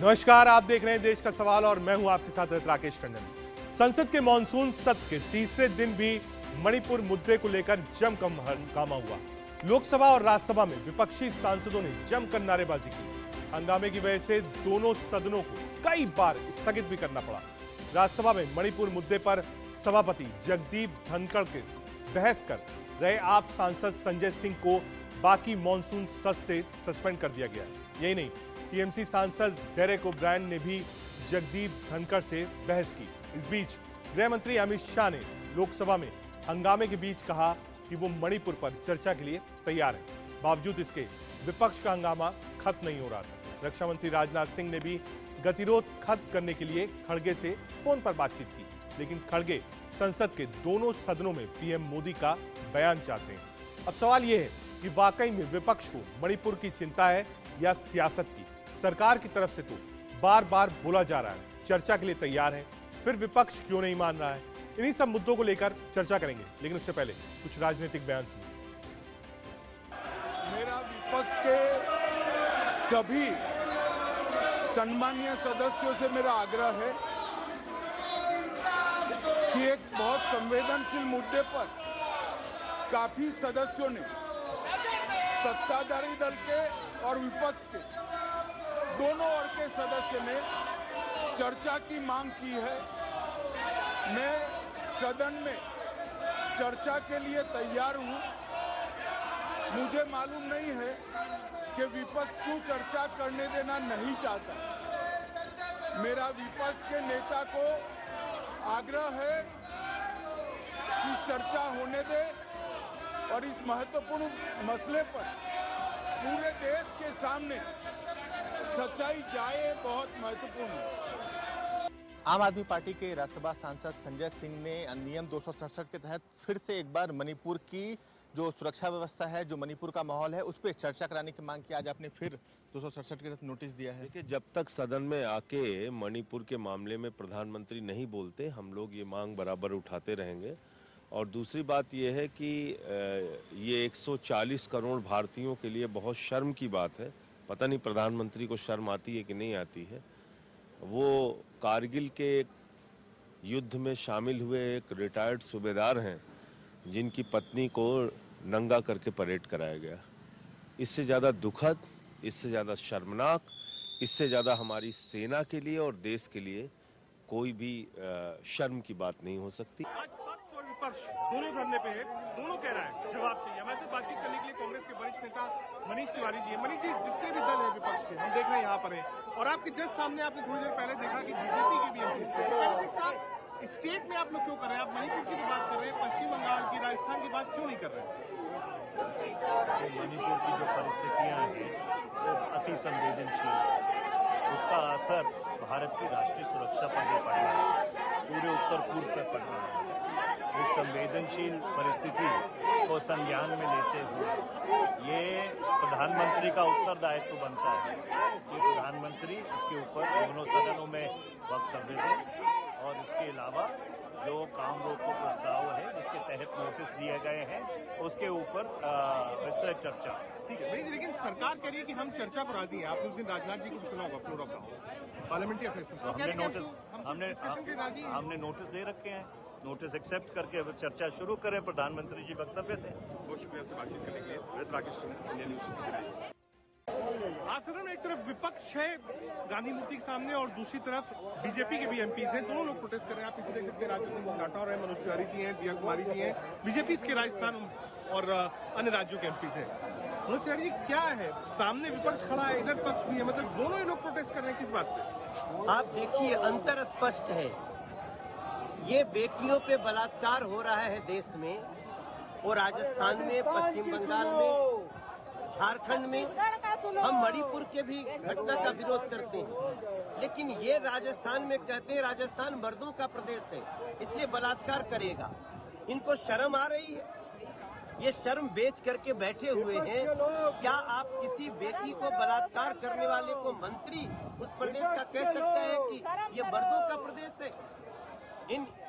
नमस्कार, आप देख रहे हैं देश का सवाल और मैं हूं आपके साथ राकेश टंडन। संसद के मानसून सत्र के तीसरे दिन भी मणिपुर मुद्दे को लेकर जमकर हंगामा हुआ। लोकसभा और राज्यसभा में विपक्षी सांसदों ने जमकर नारेबाजी की। हंगामे की वजह से दोनों सदनों को कई बार स्थगित भी करना पड़ा। राज्यसभा में मणिपुर मुद्दे पर सभापति जगदीप धनखड़ के बहस कर रहे आप सांसद संजय सिंह को बाकी मानसून सत्र से सस्पेंड कर दिया गया। यही नहीं, टीएमसी सांसद डेरेक ओब्रायन ने भी जगदीप धनखड़ से बहस की। इस बीच गृह मंत्री अमित शाह ने लोकसभा में हंगामे के बीच कहा कि वो मणिपुर पर चर्चा के लिए तैयार है। बावजूद इसके विपक्ष का हंगामा खत्म नहीं हो रहा था। रक्षा मंत्री राजनाथ सिंह ने भी गतिरोध खत्म करने के लिए खड़गे से फोन पर बातचीत की, लेकिन खड़गे संसद के दोनों सदनों में पीएम मोदी का बयान चाहते हैं। अब सवाल यह है कि वाकई में विपक्ष को मणिपुर की चिंता है या सियासत की। सरकार की तरफ से तो बार बार बोला जा रहा है चर्चा के लिए तैयार है, फिर विपक्ष क्यों नहीं मान रहा है? इन्हीं सब मुद्दों को लेकर चर्चा करेंगे, लेकिन उससे पहले कुछ राजनीतिक बयान सुनिए। मेरा विपक्ष के सभी सम्मानीय सदस्यों से मेरा आग्रह है कि एक बहुत संवेदनशील मुद्दे पर काफी सदस्यों ने सत्ताधारी दल के और विपक्ष के दोनों ओर के सदस्य ने चर्चा की मांग की है। मैं सदन में चर्चा के लिए तैयार हूं। मुझे मालूम नहीं है कि विपक्ष क्यों चर्चा करने देना नहीं चाहता। मेरा विपक्ष के नेता को आग्रह है कि चर्चा होने दे और इस महत्वपूर्ण मसले पर पूरे देश के सामने सच्चाई जाए, बहुत महत्वपूर्ण है। आम आदमी पार्टी के राज्यसभा सांसद संजय सिंह ने नियम 267 के तहत फिर से एक बार मणिपुर की जो सुरक्षा व्यवस्था है, जो मणिपुर का माहौल है, उस पर चर्चा कराने की मांग की। आज आपने फिर 267 के तहत नोटिस दिया है। देखिए, जब तक सदन में आके मणिपुर के मामले में प्रधानमंत्री नहीं बोलते, हम लोग ये मांग बराबर उठाते रहेंगे। और दूसरी बात यह है कि ये 140 करोड़ भारतीयों के लिए बहुत शर्म की बात है। पता नहीं प्रधानमंत्री को शर्म आती है कि नहीं आती है। वो कारगिल के युद्ध में शामिल हुए एक रिटायर्ड सूबेदार हैं, जिनकी पत्नी को नंगा करके परेड कराया गया। इससे ज़्यादा दुखद, इससे ज़्यादा शर्मनाक, इससे ज़्यादा हमारी सेना के लिए और देश के लिए कोई भी शर्म की बात नहीं हो सकती। आज पक्ष और विपक्ष दोनों धरने पे है, दोनों कह रहा है जवाब चाहिए। हमारे साथ बातचीत करने के लिए कांग्रेस के वरिष्ठ नेता मनीष तिवारी जी है। मनीष जी, जितने भी दल है विपक्ष के, हम देख रहे हैं यहाँ पर है, और आपके जस्ट सामने आपने थोड़ी देर पहले देखा कि बीजेपी के भी एमपी थे। स्टेट में आप लोग क्यों कर रहे हैं? आप मणिपुर की भी बात कर रहे हैं, पश्चिम बंगाल की, राजस्थान की बात क्यों नहीं कर रहे हैं? मणिपुर की जो परिस्थितियां हैं वो अति संवेदनशील, उसका असर भारत की राष्ट्रीय सुरक्षा पर भी पड़ रहा है, पूरे उत्तर पूर्व पर पड़ रहा है। इस संवेदनशील परिस्थिति को संज्ञान में लेते हुए ये प्रधानमंत्री का उत्तरदायित्व बनता है कि प्रधानमंत्री इसके ऊपर दोनों सदनों में वक्तव्य दें, और इसके अलावा जो काम रोको प्रस्ताव है जिसके तहत नोटिस दिए गए हैं उसके ऊपर विस्तृत चर्चा। ठीक है, लेकिन सरकार कह रही है कि हम चर्चा को राजी हैं। आपने उस दिन राजनाथ जी को भी सुना होगा floor of house parliamentary affairs में। हमने नोटिस दे रखे हैं, नोटिस एक्सेप्ट करके चर्चा शुरू करें, प्रधानमंत्री जी वक्तव्य दें। बहुत शुक्रिया आपसे बातचीत करने के लिए। Rakesh Tandon, India news. आज सदन में एक तरफ विपक्ष है गांधी मूर्ति के सामने और दूसरी तरफ बीजेपी के भी एमपीज हैं। दोनों लोग प्रोटेस्ट कर रहे हैं। आप पीछे देख सकते हैं, राजस्थान राठौर है, मनोज तिवारी जी हैं, दिया कुमारी जी हैं, बीजेपी के राजस्थान और अन्य राज्यों के एमपीज हैं। मनोज तिवारी जी, क्या है सामने विपक्ष खड़ा है, इधर पक्ष भी है, मतलब दोनों ही लोग प्रोटेस्ट कर रहे हैं, किस बात पे? आप देखिए, अंतर स्पष्ट है। ये बेटियों पे बलात्कार हो रहा है देश में, और राजस्थान में, पश्चिम बंगाल में, झारखंड में, हम मणिपुर के भी घटना का विरोध करते हैं, लेकिन ये राजस्थान में कहते हैं राजस्थान मर्दों का प्रदेश है इसलिए बलात्कार करेगा। इनको शर्म आ रही है? ये शर्म बेच करके बैठे हुए हैं। क्या आप किसी बेटी को बलात्कार करने वाले को मंत्री उस प्रदेश का कह सकते हैं कि ये मर्दों का प्रदेश है?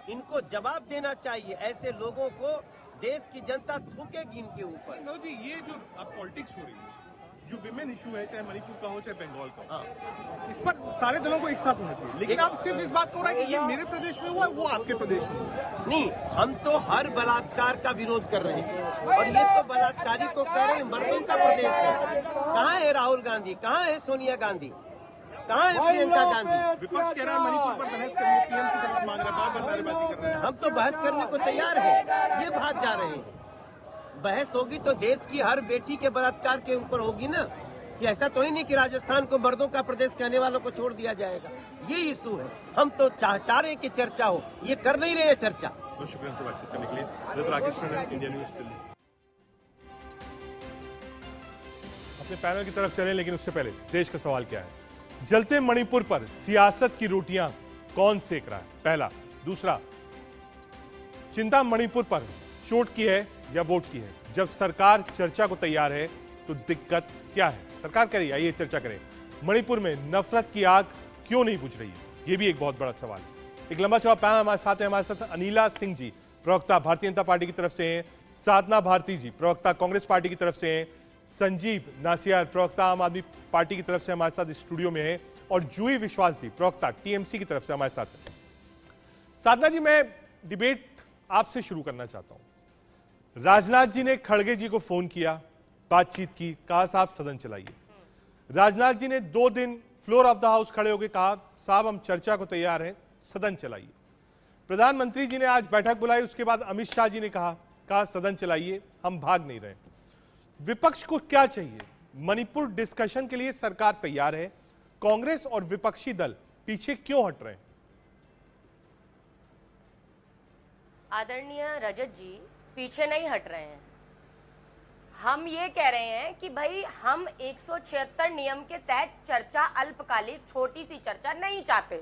इनको जवाब देना चाहिए। ऐसे लोगों को देश की जनता थूकेगी इनके ऊपर। जी, ये जो अब पॉलिटिक्स हो रही है, जो विमेन इशू है, चाहे मणिपुर का हो चाहे बंगाल का हो, हाँ। इस पर सारे दलों को एक साथ होना चाहिए, लेकिन आप सिर्फ इस बात को रहे कि ये मेरे प्रदेश में हुआ, वो आपके प्रदेश में हुआ। नहीं, हम तो हर बलात्कार का विरोध कर रहे हैं और ये तो बलात्कारी को कह रहे हैं मर्दों का प्रदेश है। कहाँ है राहुल गांधी, कहाँ है सोनिया गांधी, कहाँ है प्रियंका गांधी? विपक्ष कह रहा है मणिपुर पर बहस करिए, पीएम से मांग रहा है, बार बार नारेबाजी कर रहे हैं। हम तो बहस करने को तैयार हैं, ये भाग जा रहे हैं। बहस होगी तो देश की हर बेटी के बलात्कार के ऊपर होगी ना, कि ऐसा तो ही नहीं कि राजस्थान को मर्दों का प्रदेश कहने वालों को छोड़ दिया जाएगा। ये इशू है, हम तो चाह रहे हैं कि चर्चा हो, ये कर नहीं रहे चर्चा। बहुत शुक्रिया से बातचीत करने के लिए। Rakesh Tandon, India news Delhi. अपने पैनल की तरफ चलें, लेकिन उससे पहले देश का सवाल क्या है? जलते मणिपुर पर सियासत की रोटियां कौन सेक रहा है? पहला। दूसरा, चिंता मणिपुर पर चोट की है या वोट की है? जब सरकार चर्चा को तैयार है तो दिक्कत क्या है? सरकार कह रही है, आइए चर्चा करें। मणिपुर में नफरत की आग क्यों नहीं बुझ रही है? यह भी एक बहुत बड़ा सवाल है। एक लंबा चौड़ा पैनल हमारे साथ है। हमारे साथ अनिला सिंह जी, प्रवक्ता भारतीय जनता पार्टी की तरफ से हैं, साधना भारती जी, प्रवक्ता कांग्रेस पार्टी की तरफ से हैं, संजीव नासियार, प्रवक्ता आम आदमी पार्टी की तरफ से हमारे साथ स्टूडियो में है, और जूही विश्वास जी, प्रवक्ता टीएमसी की तरफ से हमारे साथ है। साधना जी, मैं डिबेट आपसे शुरू करना चाहता हूं। राजनाथ जी ने खड़गे जी को फोन किया, बातचीत की, कहा साहब सदन चलाइए। राजनाथ जी ने 2 दिन फ्लोर ऑफ द हाउस खड़े होकर कहा साहब हम चर्चा को तैयार हैं, सदन चलाइए। प्रधानमंत्री जी ने आज बैठक बुलाई, उसके बाद अमित शाह जी ने कहा सदन चलाइए, हम भाग नहीं रहे। विपक्ष को क्या चाहिए? मणिपुर डिस्कशन के लिए सरकार तैयार है, कांग्रेस और विपक्षी दल पीछे क्यों हट रहे हैं? आदरणीय रजत जी, पीछे नहीं हट रहे हैं। हम ये कह रहे हैं कि भाई हम 176 नियम के तहत चर्चा, अल्पकालिक छोटी सी चर्चा नहीं चाहते।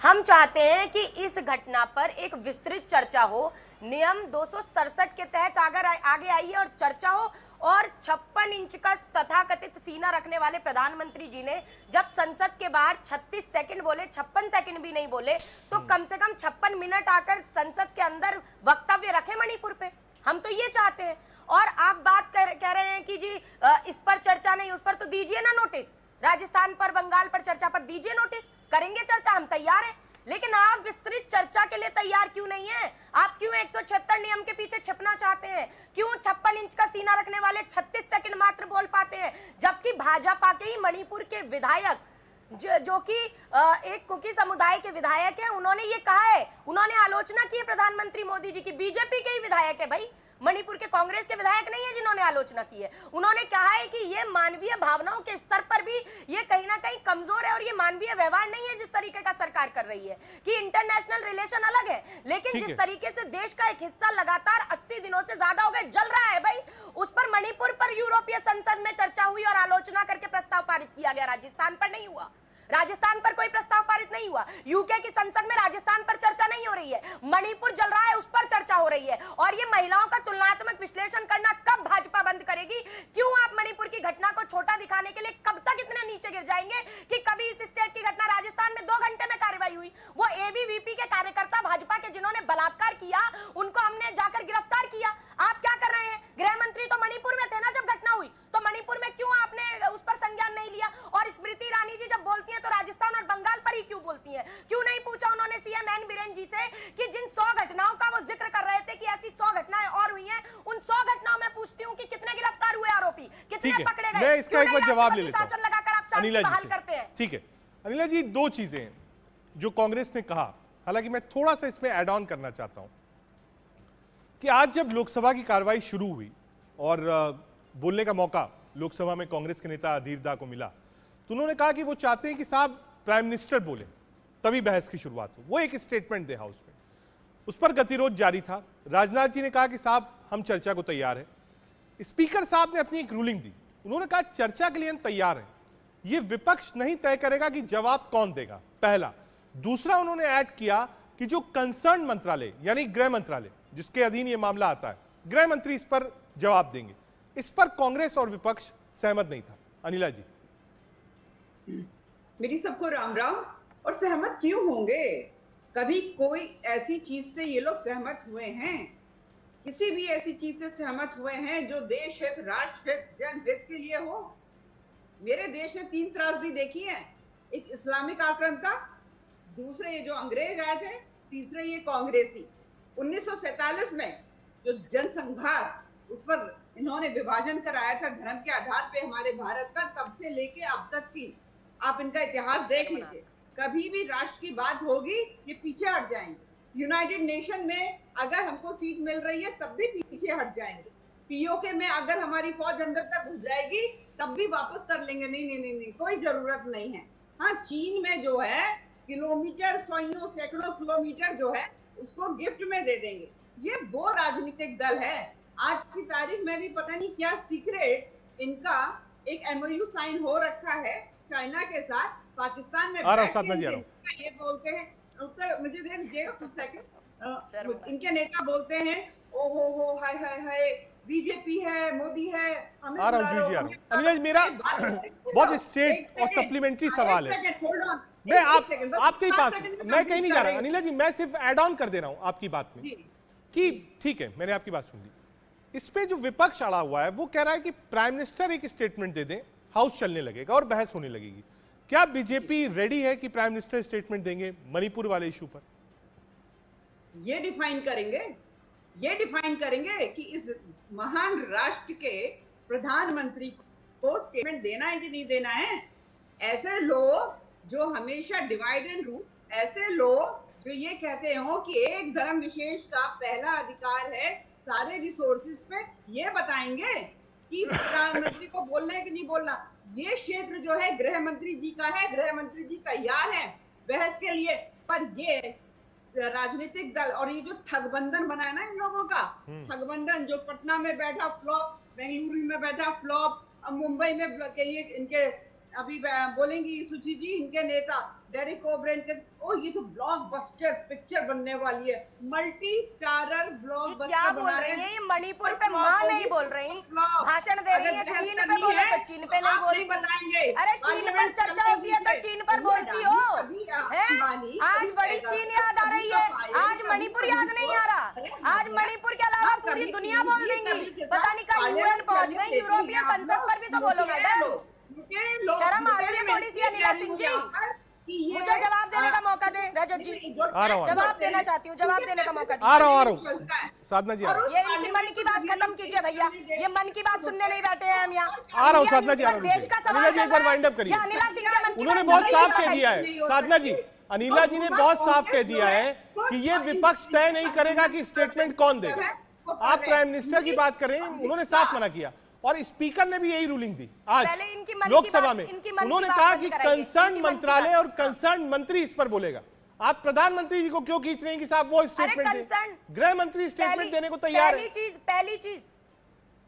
हम चाहते हैं कि इस घटना पर एक विस्तृत चर्चा हो, नियम 267 के तहत आगे आइए और चर्चा हो। और 56 इंच का तथाकथित सीना रखने वाले प्रधानमंत्री जी ने जब संसद के बाहर 36 सेकंड बोले, 56 सेकंड भी नहीं बोले, तो कम से कम 56 मिनट आकर संसद के अंदर वक्तव्य रखे मणिपुर पे। हम तो ये चाहते हैं। और आप बात कह रहे हैं कि जी इस पर चर्चा नहीं, उस पर तो दीजिए ना नोटिस, राजस्थान पर, बंगाल पर चर्चा पर दीजिए नोटिस, करेंगे चर्चा, हम तैयार हैं। लेकिन आप विस्तृत चर्चा के लिए तैयार क्यों नहीं है? आप क्यों 176 नियम के पीछे छिपना चाहते हैं? क्यों 56 इंच का सीना रखने वाले 36 सेकंड मात्र बोल पाते हैं? जबकि भाजपा के ही मणिपुर के विधायक जो कि एक कुकी समुदाय के विधायक हैं, उन्होंने ये कहा है, उन्होंने आलोचना की है प्रधानमंत्री मोदी जी की। बीजेपी के ही विधायक है भाई, मणिपुर के कांग्रेस के विधायक नहीं है जिन्होंने आलोचना की है। उन्होंने कहा है कि ये मानवीय भावनाओं के स्तर पर भी ये कहीं ना कहीं कमजोर है और ये मानवीय व्यवहार नहीं है जिस तरीके का सरकार कर रही है। कि इंटरनेशनल रिलेशन अलग है, लेकिन जिस तरीके से देश का एक हिस्सा लगातार 80 दिनों से ज्यादा हो गए जल रहा है भाई, उस पर मणिपुर पर यूरोपीय संसद में चर्चा हुई और आलोचना करके प्रस्ताव पारित किया गया। राजस्थान पर नहीं हुआ, राजस्थान पर कोई प्रस्ताव पारित नहीं हुआ। यूके की संसद में राजस्थान पर चर्चा नहीं हो रही है, मणिपुर जल रहा है उस पर चर्चा हो रही है। और ये महिलाओं का तुलनात्मक विश्लेषण करना कब भाजपा बंद करेगी? क्यों आप मणिपुर की घटना को छोटा दिखाने के लिए कब तक इतने नीचे गिर जाएंगे कि कभी इस स्टेट की घटना राजस्थान में 2 घंटे में कार्रवाई हुई। वो एबीवीपी के कार्यकर्ता भाजपा के जिन्होंने बलात्कार किया, उनको हमने जाकर गिरफ्तार किया। आप क्या कर रहे हैं? गृह मंत्री तो मणिपुर में थे ना जब घटना हुई, तो मणिपुर में क्यों आपने उस पर संज्ञान नहीं लिया? और स्मृति ईरानी जी जब बोलती हैं तो राजस्थान और बंगाल पर ही क्यों बोलती हैं? क्यों नहीं पूछा उन्होंने सीएम एन बीरेन जी से कि जिन 100 घटनाओं का वो जिक्र कर रहे थे कि ऐसी 100 घटनाएं और हुई हैं, उन 100 घटनाओं में पूछती हूं कि कितने गिरफ्तार हुए आरोपी, कितने पकड़े गए? मैं इसका एक बार जवाब ले लेता हूं। लगाकर आप शांति बहाल करते हैं। ठीक है अनिला जी, 2 चीजें हैं जो कांग्रेस ने कहा, हालांकि मैं थोड़ा सा इसमें ऐड ऑन करना चाहता हूं कि आज जब लोकसभा की कार्रवाई शुरू हुई और बोलने का मौका लोकसभा में कांग्रेस के नेता अधीर दा को मिला, तो उन्होंने कहा कि वो चाहते हैं कि साहब प्राइम मिनिस्टर बोले तभी बहस की शुरुआत हो। वो एक स्टेटमेंट दे हाउस में, उस पर गतिरोध जारी था। राजनाथ जी ने कहा कि साहब हम चर्चा को तैयार है। स्पीकर साहब ने अपनी एक रूलिंग दी, उन्होंने कहा चर्चा के लिए हम तैयार हैं, ये विपक्ष नहीं तय करेगा कि जवाब कौन देगा, पहला। दूसरा, उन्होंने ऐड किया कि जो कंसर्न मंत्रालय यानी गृह मंत्रालय जिसके अधीन ये मामला आता है, गृह मंत्री इस पर जवाब देंगे। इस पर कांग्रेस और विपक्ष सहमत नहीं था। अनिला जी, मेरी सबको राम राम। और सहमत क्यों होंगे? कभी कोई ऐसी चीज से ये लोग सहमत हुए हैं? किसी भी ऐसी चीज से सहमत हुए हैं जो देश हित, राष्ट्र हित, जनहित के लिए हो? मेरे देश ने 3 त्रासदी देखी है, एक इस्लामिक आक्रांता, दूसरे ये जो अंग्रेज आए थे, तीसरे ये कांग्रेसी। 1947 में जो जनसंघार उस पर इन्होंने विभाजन कराया था धर्म के आधार पे हमारे भारत का, तब से लेके अब तक की आप इनका इतिहास देख लीजिए। कभी भी राष्ट्र की बात होगी ये पीछे हट जाएंगे। यूनाइटेड नेशन में अगर हमको सीट मिल रही है तब भी पीछे हट जाएंगे। पीओके में अगर हमारी फौज अंदर तक घुस जाएगी तब भी वापस कर लेंगे। नहीं नहीं नहीं नहीं, कोई जरूरत नहीं है। हाँ, चीन में जो है किलोमीटर, सौ सैकड़ों किलोमीटर जो है उसको गिफ्ट में दे देंगे। ये वो राजनीतिक दल है। आज की तारीख में भी पता नहीं क्या सीक्रेट इनका एक एमओयू साइन हो रखा है चाइना के साथ। पाकिस्तान में ये बोलते हैं, उत्तर मुझे दे दीजिएगा कुछ सेकंड। इनके नेता बोलते हैं ओ हो हाय हाय हाय बीजेपी है, मोदी है। अनिल, मेरा बहुत स्ट्रेट और सप्लीमेंट्री सवाल है। मैं आपके पास, मैं कहीं नहीं जा रहा अनिल जी, मैं सिर्फ ऐड ऑन कर दे रहा हूं आपकी बात में कि ठीक है, मैंने आपकी बात सुन ली। इस पे जो विपक्ष अड़ा हुआ है वो कह रहा है कि प्राइम मिनिस्टर एक स्टेटमेंट दे दें, हाउस चलने लगेगा और बहस होने लगेगी। क्या बीजेपी रेडी है कि प्राइम मिनिस्टर स्टेटमेंट देंगे मणिपुर वाले इशू पर? ये डिफाइन करेंगे कि इस महान राष्ट्र के प्रधानमंत्री को स्टेटमेंट देना है कि नहीं देना है। ऐसे लोग जो हमेशा डिवाइड एंड रूल, ऐसे लोग जो ये कहते हो कि एक धर्म विशेष का पहला अधिकार है सारे रिसोर्सेज पे, ये बताएंगे कि प्रधानमंत्री को बोलना है कि नहीं बोलना। ये क्षेत्र जो है गृह मंत्री जी का है, गृह मंत्री जी तैयार है बहस के लिए। पर ये राजनीतिक दल और ये जो ठगबंधन बना है ना इन लोगों का, ठगबंधन, जो पटना में बैठा फ्लॉप, बेंगलुरु में बैठा फ्लॉप, अब मुंबई में इनके अभी बोलेंगी सुची जी, इनके नेता डेरिक ओब्रेन के, ओ ये तो ब्लॉकबस्टर पिक्चर बनने वाली है, मल्टी स्टारर ब्लॉकबस्टर क्या बोल रही है ये? मणिपुर पे माँ नहीं बोल रही, भाषण दे रही है। चीन पे बोले तो चीन पे नहीं बोलती। अरे चीन पर चर्चा होती है तो चीन पर बोलती हो है? आज बड़ी चीन याद आ रही है, आज मणिपुर याद नहीं आ रहा। आज मणिपुर के अलावा पूरी दुनिया बोल देंगी। पता नहीं कहाँ यूएन पहुंच गई, यूरोपीय संसद पर भी तो बोलो मैडम। शर्म आ रही है थोड़ी सी अनिला सिंह जी। मुझे जवाब देने का मौका दे रजत जी, जवाब देना चाहती हूँ, जवाब देने का मौका दे। आ रहा हूँ साधना जी। ये इनकी मन की बात खत्म कीजिए भैया, ये मन की बात सुनने नहीं बैठे हैं हम यहाँ। आ रहा हूँ साधना जी, देश का सवाल एक बार वाइंड अप करिए। अनिला सिंह के मन की उन्होंने बहुत साफ कह दिया है साधना जी, अनिला जी ने बहुत साफ कह दिया है कि ये विपक्ष तय नहीं करेगा कि स्टेटमेंट कौन देगा। आप प्राइम मिनिस्टर की बात करें, उन्होंने साफ मना किया और स्पीकर ने भी यही रूलिंग दी आज लोकसभा में। उन्होंने कहा कि कंसर्न मंत्रालय और कंसर्न मंत्री इस पर बोलेगा। आप प्रधानमंत्री जी को क्यों खींच रहे हैं कि साहब वो स्टेटमेंट दें? गृह मंत्री स्टेटमेंट देने को तैयार है। पहली चीज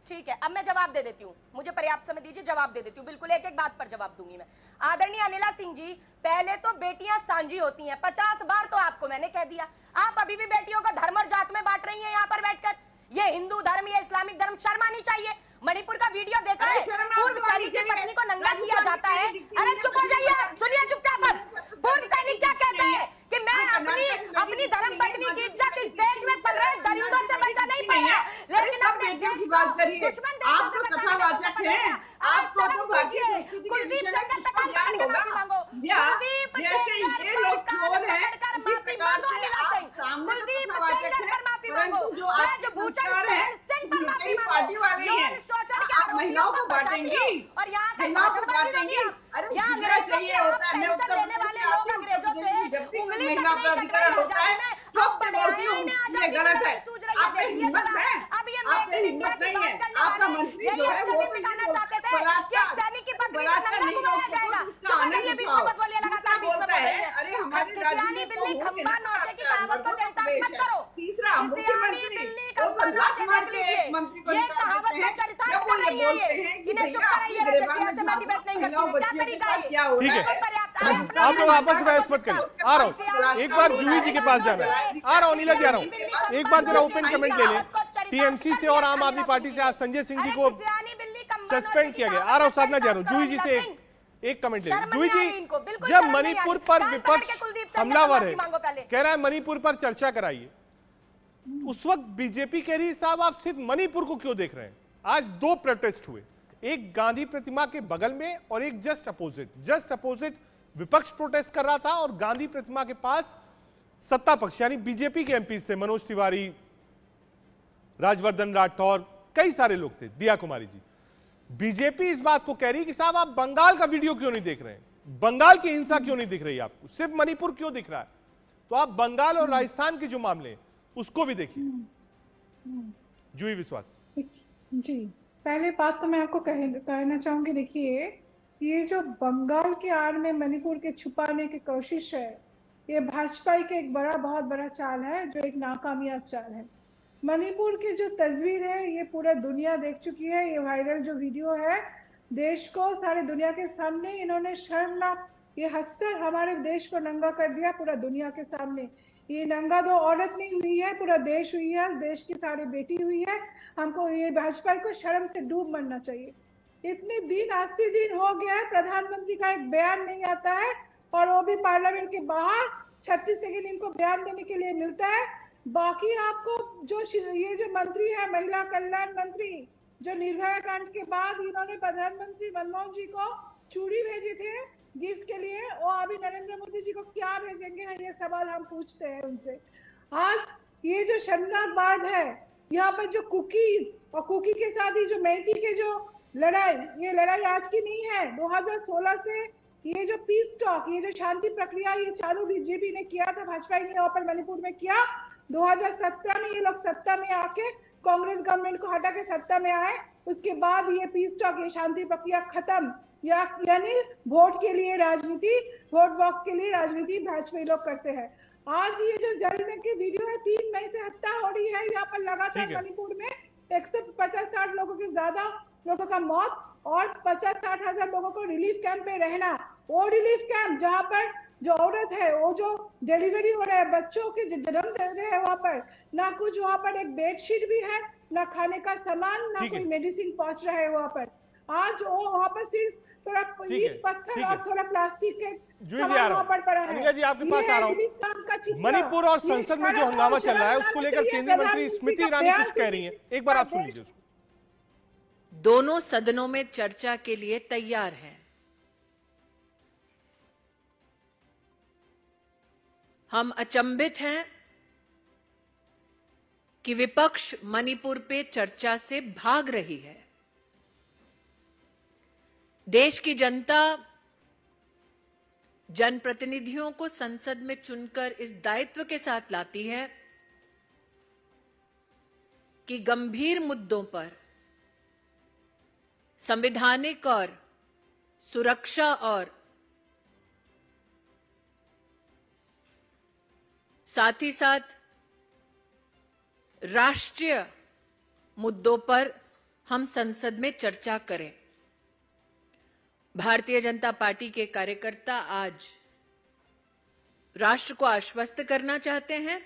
ठीक है, अब मैं जवाब दे देती हूँ, मुझे पर्याप्त समय दीजिए, जवाब दे देती हूँ, बिल्कुल एक एक बात पर जवाब दूंगी मैं। आदरणीय अनिला सिंह जी, पहले तो बेटियां सांझी होती हैं, 50 बार तो आपको मैंने कह दिया। आप अभी भी बेटियों को धर्म और जात में बांट रही हैं यहाँ पर बैठकर। ये हिंदू धर्म, ये इस्लामिक धर्म, शर्म आनी चाहिए। मणिपुर का वीडियो देखा है, पूर्व सैनिक की पत्नी को नंगा किया जाता है। अरे चुप हो जाइए, सुनिए चुपचाप। पूर्व सैनिक क्या कहते हैं कि मैं अपनी धर्म पत्नी की इज्जत इस देश में पल रहे दरिंदों से बचा नहीं पाया, लेकिन अपने देश को दुश्मन देशों से बचाने के लिए आप शर्म कीजिए। कुलदीप सेंगर पे माफी मांगो, कुलदीप सेंगर पर माफी मांगो, अनिला सिंह, कुलदीप सेंगर पर माफी मांगो, ब्रजभूषण सिंह पर माफी मांगो। शोषण के महिलाओं को बांटेंगी और यहाँ अंग्रेजों लेने वाले लोग अंग्रेजों से उंगली महिला प्राधिकरण होता है, ये गलत है। आप हिम्मत है, अब ये हिम्मत नहीं है। आपका मंत्री जो है वो दिखाना चाहते थे कि सैनिक की पत्नी को नंगा घुमाया जाएगा। चुप ये बीच में मत बोलिए, लगातार बीच में बोल रहे हैं। अरे हमारी राजनीति बिल्ली खंबा नोचे की कहावत को चरितार्थ मत करो। तीसरा, मुख्यमंत्री बिल्ली खंबा नोचे देख लीजिए, ये कहावत को चरितार्थ कर रही है। इन्हें चुप कराइए रजत जी, ऐसे मैं डिबेट नहीं करती हूँ। क्या तरीका है? ठीक है, आप लोग आपस में बहस मत करिए। आ रहा हूँ, एक बार जूही जी के पास जाना है। आ रहा हूँ अनिला जी, आ रहा हूँ। एक बार जरा ओपन कमेंट ले लें। टीएमसी से और आम आदमी पार्टी से आज संजय सिंह जी को सस्पेंड किया गया। आ रहा हूँ साधना जी, आ रहा हूँ। जूही जी से एक कमेंट ले लें। जूही जी, जब मणिपुर पर विपक्ष हमलावर है, कह रहा है मणिपुर पर चर्चा कराइए, उस वक्त बीजेपी कह रही है साहब आप सिर्फ मणिपुर को क्यों देख रहे हैं? आज 2 प्रोटेस्ट हुए, एक गांधी प्रतिमा के बगल में और एक जस्ट अपोजिट विपक्ष प्रोटेस्ट कर रहा था और गांधी प्रतिमा के पास सत्ता पक्ष यानी बीजेपी के एमपी थे, मनोज तिवारी, राजवर्धन राठौर, कई सारे लोग थे, दिया कुमारी जी। बीजेपी इस बात को कह रही कि साहब आप बंगाल का वीडियो क्यों नहीं देख रहे हैं, बंगाल की हिंसा क्यों नहीं दिख रही आपको, सिर्फ मणिपुर क्यों दिख रहा है? तो आप बंगाल और राजस्थान के जो मामले हैं उसको भी देखिए। जूही विश्वास जी, पहले बात तो मैं आपको कहना चाहूंगी, देखिए ये जो बंगाल के आड़ में मणिपुर के छुपाने की कोशिश है, ये भाजपा के एक बहुत बड़ा चाल है, जो एक नाकामयाब चाल है। मणिपुर की जो तस्वीर है ये पूरा दुनिया देख चुकी है, ये वायरल जो वीडियो है देश को, सारे दुनिया के सामने इन्होंने शर्मनाक, ये हंसकर हमारे देश को नंगा कर दिया पूरा दुनिया के सामने। ये नंगा दो औरत नहीं हुई है, पूरा देश हुई है, देश की सारी बेटी हुई है। हमको ये भाजपा को शर्म से डूब मरना चाहिए। इतने दिन 80 दिन हो गया है, प्रधानमंत्री का एक बयान नहीं आता है और वो भी पार्लियामेंट के बाहर 36 सेकंड इनको बयान देने के लिए मिलता है। बाकी आपको जो ये जो मंत्री है, महिला कल्याण मंत्री, जो निर्भया कांड के बाद इन्होंने प्रधानमंत्री मनमोहन जी को चूड़ी भेजे थे गिफ्ट के लिए, वो अभी नरेंद्र मोदी जी को क्या भेजेंगे है, ये सवाल हम पूछते हैं उनसे। आज ये जो शर्मनाक बात है, यहाँ पर जो कुकीज और कुकी के साथ ही जो मेथी के जो लड़ाई, ये लड़ाई आज की नहीं है। 2016 से ये जो पीस टॉक, ये जो शांति प्रक्रिया ये चालू बीजेपी ने किया था, भाजपा ने यहाँ पर मणिपुर में किया। 2017 में ये लोग सत्ता में आके कांग्रेस गवर्नमेंट को हटा के सत्ता में आए, उसके बाद ये पीस टॉक, ये शांति प्रक्रिया खत्म, यानी वोट के लिए राजनीति, वोट बॉक्स के लिए राजनीति भाजपा लोग करते हैं। आज ये जो जलने की वीडियो है, 3 मई से हत्या हो रही है यहाँ पर लगातार मणिपुर में, 150-60 लोगों की ज्यादा लोगों का मौत और 50-60 हजार लोगों को रिलीफ कैंप में रहना। वो रिलीफ कैंप जहाँ पर जो औरत है, वो जो डिलीवरी हो रहा है, बच्चों के जन्म दे रहे हैं, वहाँ पर ना कुछ, वहाँ पर एक बेडशीट भी है, ना खाने का सामान, ना कोई मेडिसिन पहुंच रहा है वहाँ पर। आज वो वहाँ पर सिर्फ थोड़ा ईंट पत्थर और थोड़ा प्लास्टिक के सामान वहाँ पर पड़ा है। अनिका जी आपके पास आ रहा हूँ। मणिपुर और संसद में जो हंगामा चल रहा है उसको लेकर केंद्रीय मंत्री स्मृति ईरानी कुछ कह रही हैं, एक बार आप सुन लीजिए। दोनों सदनों में चर्चा के लिए तैयार हैं। हम अचंभित हैं कि विपक्ष मणिपुर पे चर्चा से भाग रही है। देश की जनता जनप्रतिनिधियों को संसद में चुनकर इस दायित्व के साथ लाती है कि गंभीर मुद्दों पर संवैधानिक और सुरक्षा और साथ ही साथ राष्ट्रीय मुद्दों पर हम संसद में चर्चा करें। भारतीय जनता पार्टी के कार्यकर्ता आज राष्ट्र को आश्वस्त करना चाहते हैं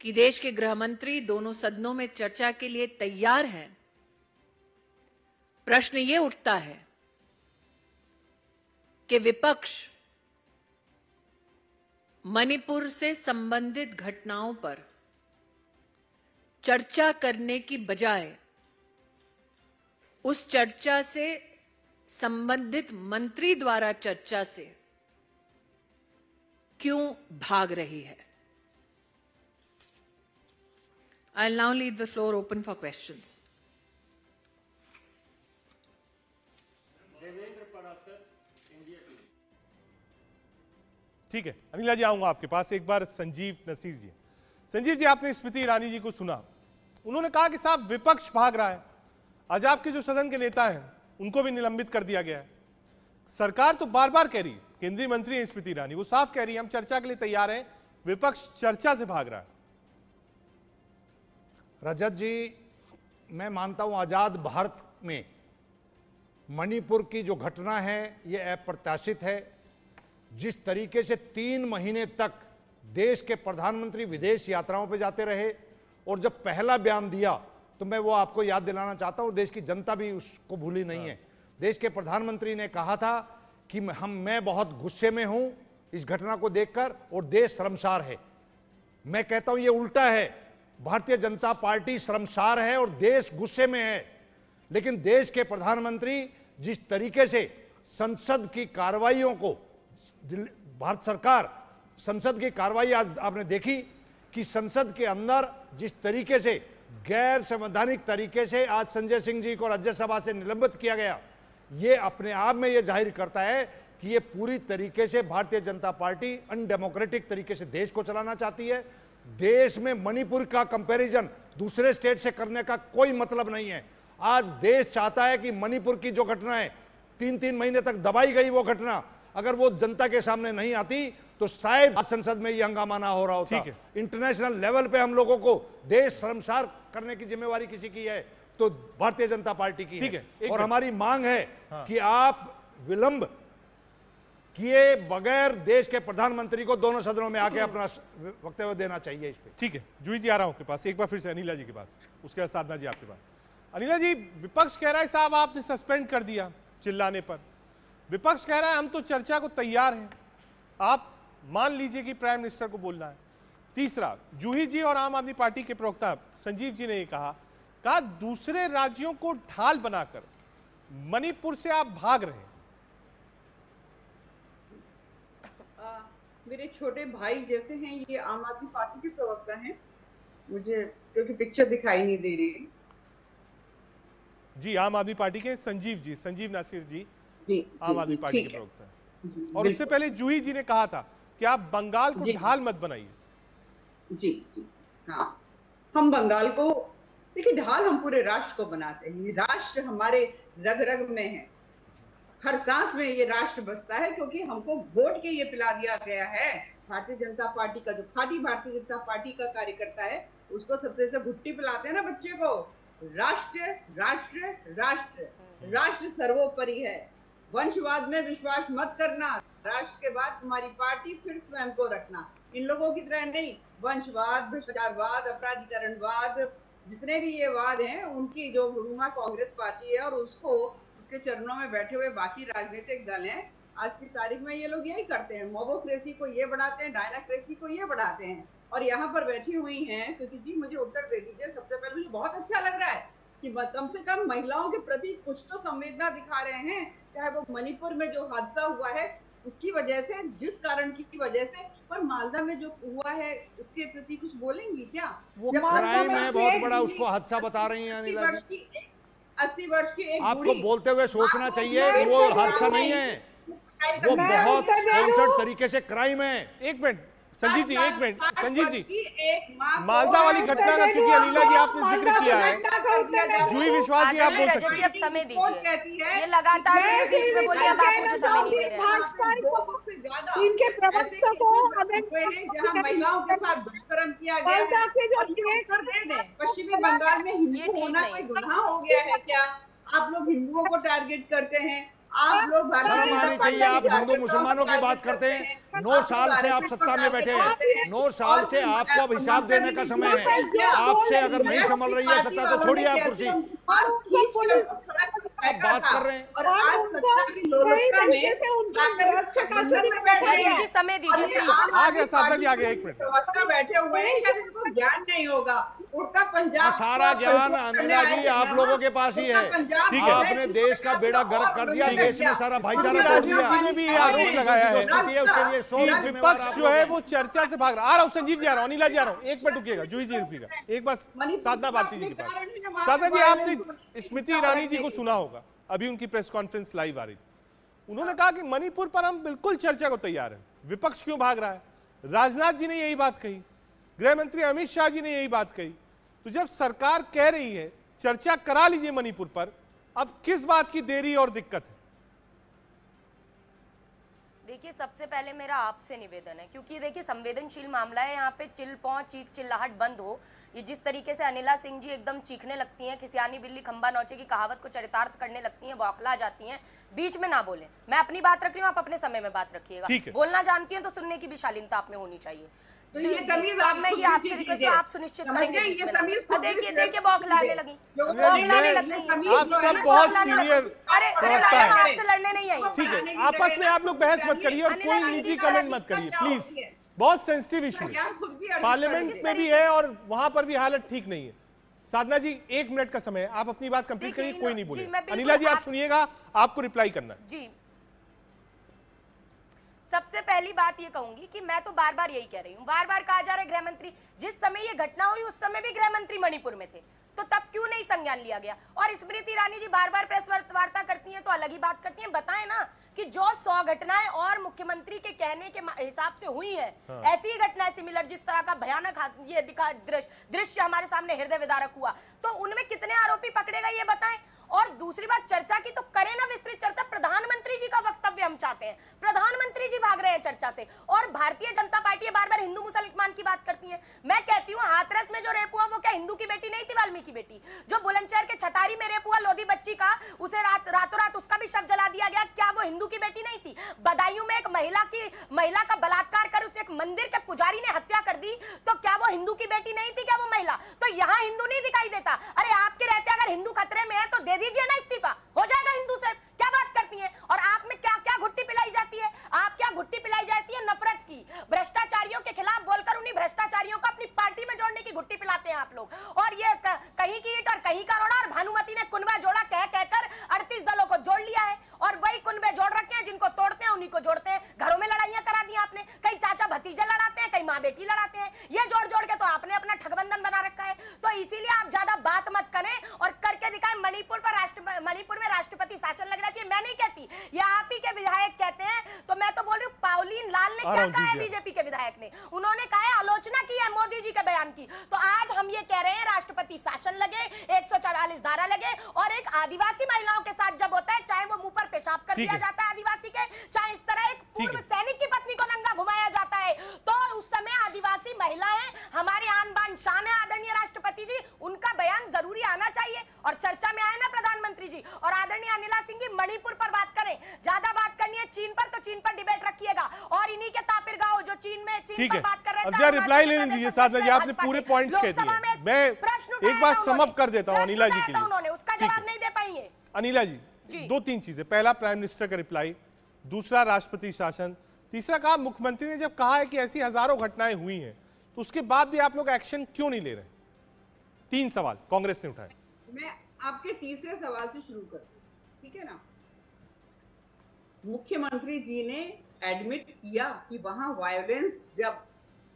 कि देश के गृह मंत्री दोनों सदनों में चर्चा के लिए तैयार हैं। प्रश्न ये उठता है कि विपक्ष मणिपुर से संबंधित घटनाओं पर चर्चा करने की बजाय उस चर्चा से संबंधित मंत्री द्वारा चर्चा से क्यों भाग रही है। I'll now leave the floor open for questions. ठीक है अनिला जी, आऊंगा आपके पास। एक बार संजीव नसीर जी। संजीव जी, आपने स्मृति ईरानी जी को सुना, उन्होंने कहा कि साहब विपक्ष भाग रहा है। आज आपके जो सदन के नेता हैं उनको भी निलंबित कर दिया गया है। सरकार तो बार बार कह रही, केंद्रीय मंत्री है स्मृति ईरानी, वो साफ कह रही है हम चर्चा के लिए तैयार हैं, विपक्ष चर्चा से भाग रहा है। रजत जी, मैं मानता हूं आजाद भारत में मणिपुर की जो घटना है ये अप्रत्याशित है। जिस तरीके से 3 महीने तक देश के प्रधानमंत्री विदेश यात्राओं पे जाते रहे और जब पहला बयान दिया तो मैं वो आपको याद दिलाना चाहता हूं, देश की जनता भी उसको भूली नहीं है। देश के प्रधानमंत्री ने कहा था कि मैं बहुत गुस्से में हूं इस घटना को देखकर और देश शर्मसार है। मैं कहता हूं ये उल्टा है। भारतीय जनता पार्टी शर्मसार है और देश गुस्से में है। लेकिन देश के प्रधानमंत्री जिस तरीके से संसद की कार्रवाइयों को, भारत सरकार संसद की कार्रवाई आज आपने देखी कि संसद के अंदर जिस तरीके से गैर संवैधानिक तरीके से आज संजय सिंह जी को राज्यसभा से निलंबित किया गया, ये अपने आप में ये जाहिर करता है कि ये पूरी तरीके से भारतीय जनता पार्टी अनडेमोक्रेटिक तरीके से देश को चलाना चाहती है। देश में मणिपुर का कंपैरिजन दूसरे स्टेट से करने का कोई मतलब नहीं है। आज देश चाहता है कि मणिपुर की जो घटना है 3-3 महीने तक दबाई गई, वो घटना अगर वो जनता के सामने नहीं आती तो शायद संसद में ये हंगामा ना हो रहा होता। ठीक है। इंटरनेशनल लेवल पे हम लोगों को देश शर्मसार करने की जिम्मेवारी किसी की है तो भारतीय जनता पार्टी की ठीक है। और हमारी मांग है कि आप विलंब किए बगैर देश के प्रधानमंत्री को दोनों सदनों में आके अपना वक्तव्य देना चाहिए इस पे। ठीक है, जूही जी आ रहा हूं आपके पास, एक बार फिर से अनिला जी के पास, उसके बाद साधना जी आपके पास। अनिला जी, विपक्ष कह रहा है साहब आपने सस्पेंड कर दिया चिल्लाने पर, विपक्ष कह रहा है हम तो चर्चा को तैयार हैं, आप मान लीजिए कि प्राइम मिनिस्टर को बोलना है। तीसरा, जूही जी और आम आदमी पार्टी के प्रवक्ता संजीव जी ने ये कहा दूसरे राज्यों को ढाल बनाकर मणिपुर से आप भाग रहे हैं। मेरे छोटे भाई जैसे हैं, ये आम आदमी पार्टी के प्रवक्ता हैं, मुझे क्योंकि पिक्चर दिखाई नहीं दे रही जी। आम आदमी पार्टी के संजीव जी, संजीव नासिर जी, आम आदमी पार्टी के प्रवक्ता हैं। और उससे पहले जूही जी ने कहा था कि आप बंगाल को ढाल मत बनाइए। जी जी हाँ, हम बंगाल को देखिए, ढाल हम पूरे राष्ट्र को बनाते हैं। राष्ट्र हमारे रग रग में है, हर सांस में ये राष्ट्र बसता है, क्योंकि हमको वोट के ये पिला दिया गया है। भारतीय जनता पार्टी का जो खाटी भारतीय जनता पार्टी का कार्यकर्ता है, उसको सबसे घुट्टी पिलाते हैं ना बच्चे को। राष्ट्र राष्ट्र राष्ट्र राष्ट्र सर्वोपरि है। वंशवाद में विश्वास मत करना, राष्ट्र के बाद तुम्हारी पार्टी, फिर स्वयं को रखना। इन लोगों की तरह नहीं, वंशवाद, भ्रष्टाचारवाद, अपराधीकरणवाद, जितने भी ये वाद हैं, उनकी जो गुरुमा कांग्रेस पार्टी है और उसके चरणों में बैठे हुए बाकी राजनीतिक दल हैं, आज की तारीख में ये लोग यही करते हैं। मोबोक्रेसी को ये बढ़ाते हैं, डायनाक्रेसी को ये बढ़ाते हैं। और यहाँ पर बैठी हुई हैं सुचित जी, मुझे उत्तर दे दीजिए। सबसे पहले मुझे बहुत अच्छा लग रहा है कि कम से कम महिलाओं के प्रति कुछ तो संवेदना दिखा रहे हैं, चाहे वो मणिपुर में जो हादसा हुआ है उसकी वजह से, जिस कारण की वजह से, पर मालदा में जो हुआ है उसके प्रति कुछ बोलेंगी क्या? वो क्राइम है बहुत बड़ा, उसको हादसा बता रही हैं। 80 वर्ष की एक आपको बोलते हुए सोचना चाहिए, वो हादसा नहीं है, वो बहुत स्पॉन्सर्ड तरीके से क्राइम है। एक मिनट संजीव जी, एक मिनट संजीव जी, मालदा वाली घटना का क्योंकि अनिला जी आपने जिक्र किया है, जूही विश्वास जी आप बोल सकते हैं। समय दीजिए, ये लगातार बीच में बोलिए, आप मुझे समय नहीं दे रहे हैं। इनके प्रवक्ता को जहां महिलाओं के साथ दुष्कर्म किया गया, पश्चिमी बंगाल में हिंदू होना कोई गुनाह हो गया है क्या? आप लोग हिंदुओं को टारगेट करते हैं, आप लोग शर्म आनी चाहिए। आप हिंदू मुसलमानों की बात करते हैं, 9 साल से आप सत्ता में बैठे हैं, 9 साल से आपको अब हिसाब देने का समय है। आपसे अगर नहीं संभल रही है सत्ता तो छोड़िए आप कुर्सी, आप बात कर रहे हैं। और आज सत्ता की लोलुपता में समय दीजिए, आ गया साधना जी, आ गया, एक मिनट। प्रवक्ता बैठे हुए हैं, शायद इनको ज्ञान नहीं होगा। उड़ता पंजाब, सारा ज्ञान अनिला जी आप लोगों के पास ही है। ठीक है, आपने देश का बेड़ा गर्क कर दिया, देश में सारा भाईचारा तोड़ दिया। ने भी आरोप लगाया है उसके लिए कि विपक्ष जो है वो चर्चा से भाग रहा। आ रहा हूँ संजीव जी, आ रहा हूँ, अनिला जी आ रहा हूँ, एक मिनट रुकिएगा, जूही जी रुकिएगा एक बार। साधना भारती जी के पास। साधना जी, आपने स्मृति ईरानी जी को सुना होगा, अभी उनकी प्रेस कॉन्फ्रेंस लाइव आ रही थी, उन्होंने कहा कि मणिपुर पर हम बिल्कुल चर्चा को तैयार हैं, विपक्ष क्यों भाग रहा है। राजनाथ जी ने यही बात कही, गृह मंत्री अमित शाह जी ने यही बात कही। तो जब सरकार कह रही है चर्चा करा लीजिए मणिपुर पर, अब किस बात की देरी और दिक्कत है? देखिए, सबसे पहले मेरा आपसे निवेदन है, क्योंकि देखिए संवेदनशील मामला है, यहाँ पे चिल पौ चीख चिल्लाहट बंद हो। ये जिस तरीके से अनिला सिंह जी एकदम चीखने लगती हैं, खिसियानी बिल्ली खंबा नौचे की कहावत को चरितार्थ करने लगती हैं, बौखला जाती हैं, बीच में ना बोले। मैं अपनी बात रख रही हूँ, आप अपने समय में बात रखिएगा। बोलना जानती हैं तो सुनने की भी शालीनता आप में होनी चाहिए। तो ये तमीज मैं ये आपसे रिक्वेस्ट आप सुनिश्चित करेंगे। देखिए बौखलाने लगी, बौखलाने लग गई। आप सब बहुत सीनियर प्रवक्ता हैं, आपसे लड़ने नहीं आई। ठीक है, आपस में आप लोग बहस मत करिए और कोई निजी कमेंट मत करिए प्लीज। बहुत सेंसिटिव इशू है, यार खुद भी अर्जी पार्लियामेंट कर में भी है और वहां पर भी हालत ठीक नहीं है। साधना जी 1 मिनट का समय है, आप अपनी बात कंप्लीट करिए, कोई नहीं बोले। अनिला जी आप सुनिएगा, आपको रिप्लाई करना है। जी, सबसे पहली बात ये कहूंगी कि मैं तो बार बार यही कह रही हूँ, बार बार कहा जा रहा है गृह मंत्री, जिस समय ये घटना हुई उस समय भी गृह मंत्री मणिपुर में थे, तो तब क्यों नहीं संज्ञान लिया गया? और स्मृति ईरानी जी बार बार प्रेस वार्ता करती हैं तो अलग ही बात करती हैं, बताएं ना कि जो 100 घटनाएं और मुख्यमंत्री के कहने के हिसाब से हुई है, ऐसी ही घटनाएं सिमिलर जिस तरह का भयानक ये दृश्य हमारे सामने हृदय विदारक हुआ, तो उनमें कितने आरोपी पकड़े गए ये बताएं। और दूसरी बात, चर्चा की तो करें ना विस्तृत चर्चा, प्रधानमंत्री जी का वक्तव्य हम चाहते हैं, प्रधानमंत्री जी भाग रहे हैं चर्चा से। और भारतीय जनता पार्टी बार बार हिंदू मुसलमान की बात करती है। मैं कहती हूँ हाथरस में जो रेप हुआ वो क्या हिंदू की बेटी नहीं थी, वाल्मीकि बेटी? जो बुलंदशहर के छतारी में रेप हुआ लोधी बच्ची का, उसे रातों रात उसका भी शव जला दिया गया, क्या वो हिंदू की बेटी नहीं थी? बदायूं में एक महिला का बलात्कार कर उसे एक मंदिर के पुजारी ने हत्या कर दी, तो क्या वो हिंदू की बेटी नहीं थी? क्या वो महिला? तो यहाँ हिंदू नहीं दिखाई देता? अरे आपके रहते अगर हिंदू खतरे में है तो दे दीजिए ना इस्तीफा, हो जाएगा हिंदू से। क्या बात करती हैं? और आप में क्या क्या घुट्टी पिलाई जाती है? आप क्या घुट्टी पिलाई जाती है? नफरत की, भ्रष्टाचारियों के खिलाफ बोलकर उन्हीं भ्रष्टाचारियों को अपनी पार्टी में जोड़ने की घुट्टी पिलाते हैं आप लोग। और ये कहीं की ईंट और कहीं का रोड़ा, और भानुमति ने कुनबा जोड़ा कहकर 38 दलों को जोड़ लिया है, और वही कुनबे जोड़ रखे हैं, जिनको तोड़ते हैं उन्हीं को जोड़ते हैं। घरों में लड़ाइयां करा दी आपने, कहीं चाचा भतीजे लड़ाते हैं, कहीं माँ बेटी लड़ाते हैं, ये जोड़ जोड़ के तो आपने अपना ठगबंधन बना रखा है। तो इसीलिए आप ज्यादा बात मत करें और करके दिखाएं। मणिपुर में राष्ट्रपति शासन लगना चाहिए, मैं नहीं कहती, ये आप ही के विधायक कहते हैं। तो मैं तो बोल रही हूँ, पाउलीन लाल ने क्या कहा है बीजेपी के विधायक ने? उन्होंने कहा है, आलोचना की है मोदी जी के बयान की। तो आज हम ये कह रहे हैं राष्ट्रपति शासन लगे, 144 धारा लगे, और एक आदिवासी महिलाओं के साथ जब होता है, चाहे वो मुंह पर पेशाब कर दिया जाता है आदिवासी के, चाहे इस तरह एक पूर्व सैनिक की पत्नी को नंगा घुमाया जाता है, तो उस समय आदिवासी महिलाएं हमारे आन बान शान है। आदरणीय राष्ट्रपति जी, उनका बयान जरूरी आना चाहिए और चर्चा में आए ना प्रधानमंत्री जी। और आदरणीय अनिला सिंह जी, मणिपुर पर बात करें, ज्यादा बात करनी है चीन पर तो चीन पर डिबेट रखिएगा, और इन्हीं के तापिर गाँव जो चीन पर बात कर रहे हैं। अब जरा रिप्लाई लेने दीजिए साधना जी, आपने पूरे पॉइंट्स कह दिए, मैं एक बार समअप कर देता हूं अनिला जी के लिए, उन्होंने उसका जवाब नहीं दे पाएंगे। अनिला जी 2-3 चीजें, पहला प्राइम मिनिस्टर का रिप्लाई, दूसरा राष्ट्रपति शासन, तीसरा कहा मुख्यमंत्री ने जब कहा है कि ऐसी हजारों घटनाएं हुई हैं तो उसके बाद भी आप लोग एक्शन क्यों नहीं ले रहे? 3 सवाल कांग्रेस ने उठाए। मैं आपके तीसरे सवाल से शुरू करती हूँ, ठीक है ना? मुख्यमंत्री जी ने एडमिट किया कि वहां वायलेंस जब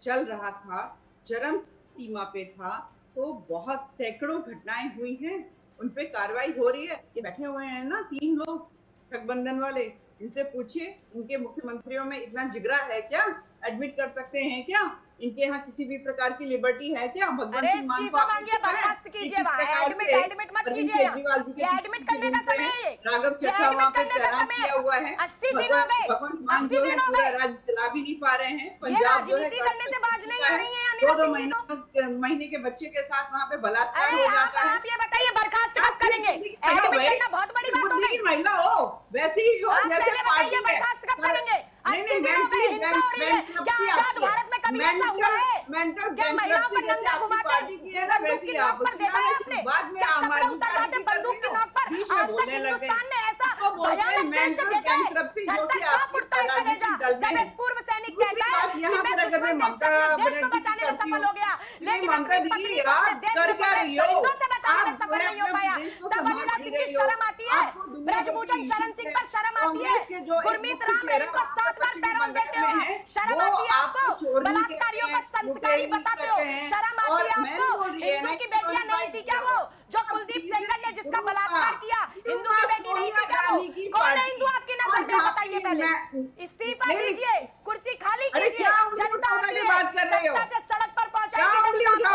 चल रहा था, चरम सीमा पे था, तो बहुत सैकड़ों घटनाएं हुई हैं, उन पे कार्रवाई हो रही है। ये बैठे हुए हैं ना 3 लोग ठगबंधन वाले, इनसे पूछिए, इनके मुख्यमंत्रियों में इतना जिगरा है क्या? एडमिट कर सकते हैं क्या? इनके यहाँ किसी भी प्रकार की लिबर्टी है क्या? भगवान सिंह मान को बर्खास्त कीजिए, एडमिट मत कीजिए, एडमिट करने का समय है, राघव चड्ढा वहाँ पे तैनात किया हुआ है, 80 दिन हो गए, भगवान मान जो है पूरा राज्य चला भी नहीं पा रहे हैं। पंजाब जो है करने से बाज नहीं आ रही है, 2 महीने के बच्चे के साथ वहाँ पे बलात्कार हो जाता है। आप ये बताइए बर्खास्त कब करेंगे? एडमिट करना बहुत बड़ी बात हो गई। महिला हो वैसे ही हो जैसे पार्टी में, बर्खास्त कब करेंगे? 80 दिन हो गए, हिंसा हो रही है, क्या आजाद भारत में कभी ऐसा हुआ है? क्या महिलाओं पर नंगा घुमाते, बंदूक की नोक पर देखा है आपने? क्या कपड़े उतरवाते बंदूक की नोक पर? आज तक हिंदुस्तान ने ऐसा भयानक दृश्य देखा है? धरती कांप उठता है कलेजा जब एक पूर्व सैनिक कहता है कि मैं दुश्मन देश को बचाने में सफल हो गया, लेकिन अपनी पत्नी को अपने देश को परिंदों से बचाने में सफल नहीं हो पाया। तब अनिला सिंह की शर्म आती है, ब्रजभूषण चरण सिंह पर शर्म आती है, गुरमीत राम इनको 7 बार पैरोल देते हो, शर्म आती है आपको? बलात्कारियों को संस्कारी बताते हो, शर्म आती है आपको? हिंदू की बेटियां नहीं थी क्या वो? जो कुलदीप सेंगर ने जिसका बलात्कार किया, हिंदू की बेटी नहीं थी क्या वो? कौन है हिंदू आपकी नजर में? बताइए पहले, इस्तीफा दीजिए, कुर्सी खाली कीजिए, जनता आती है, सत्ता से सड़क पर पहुंचाएगी जनता।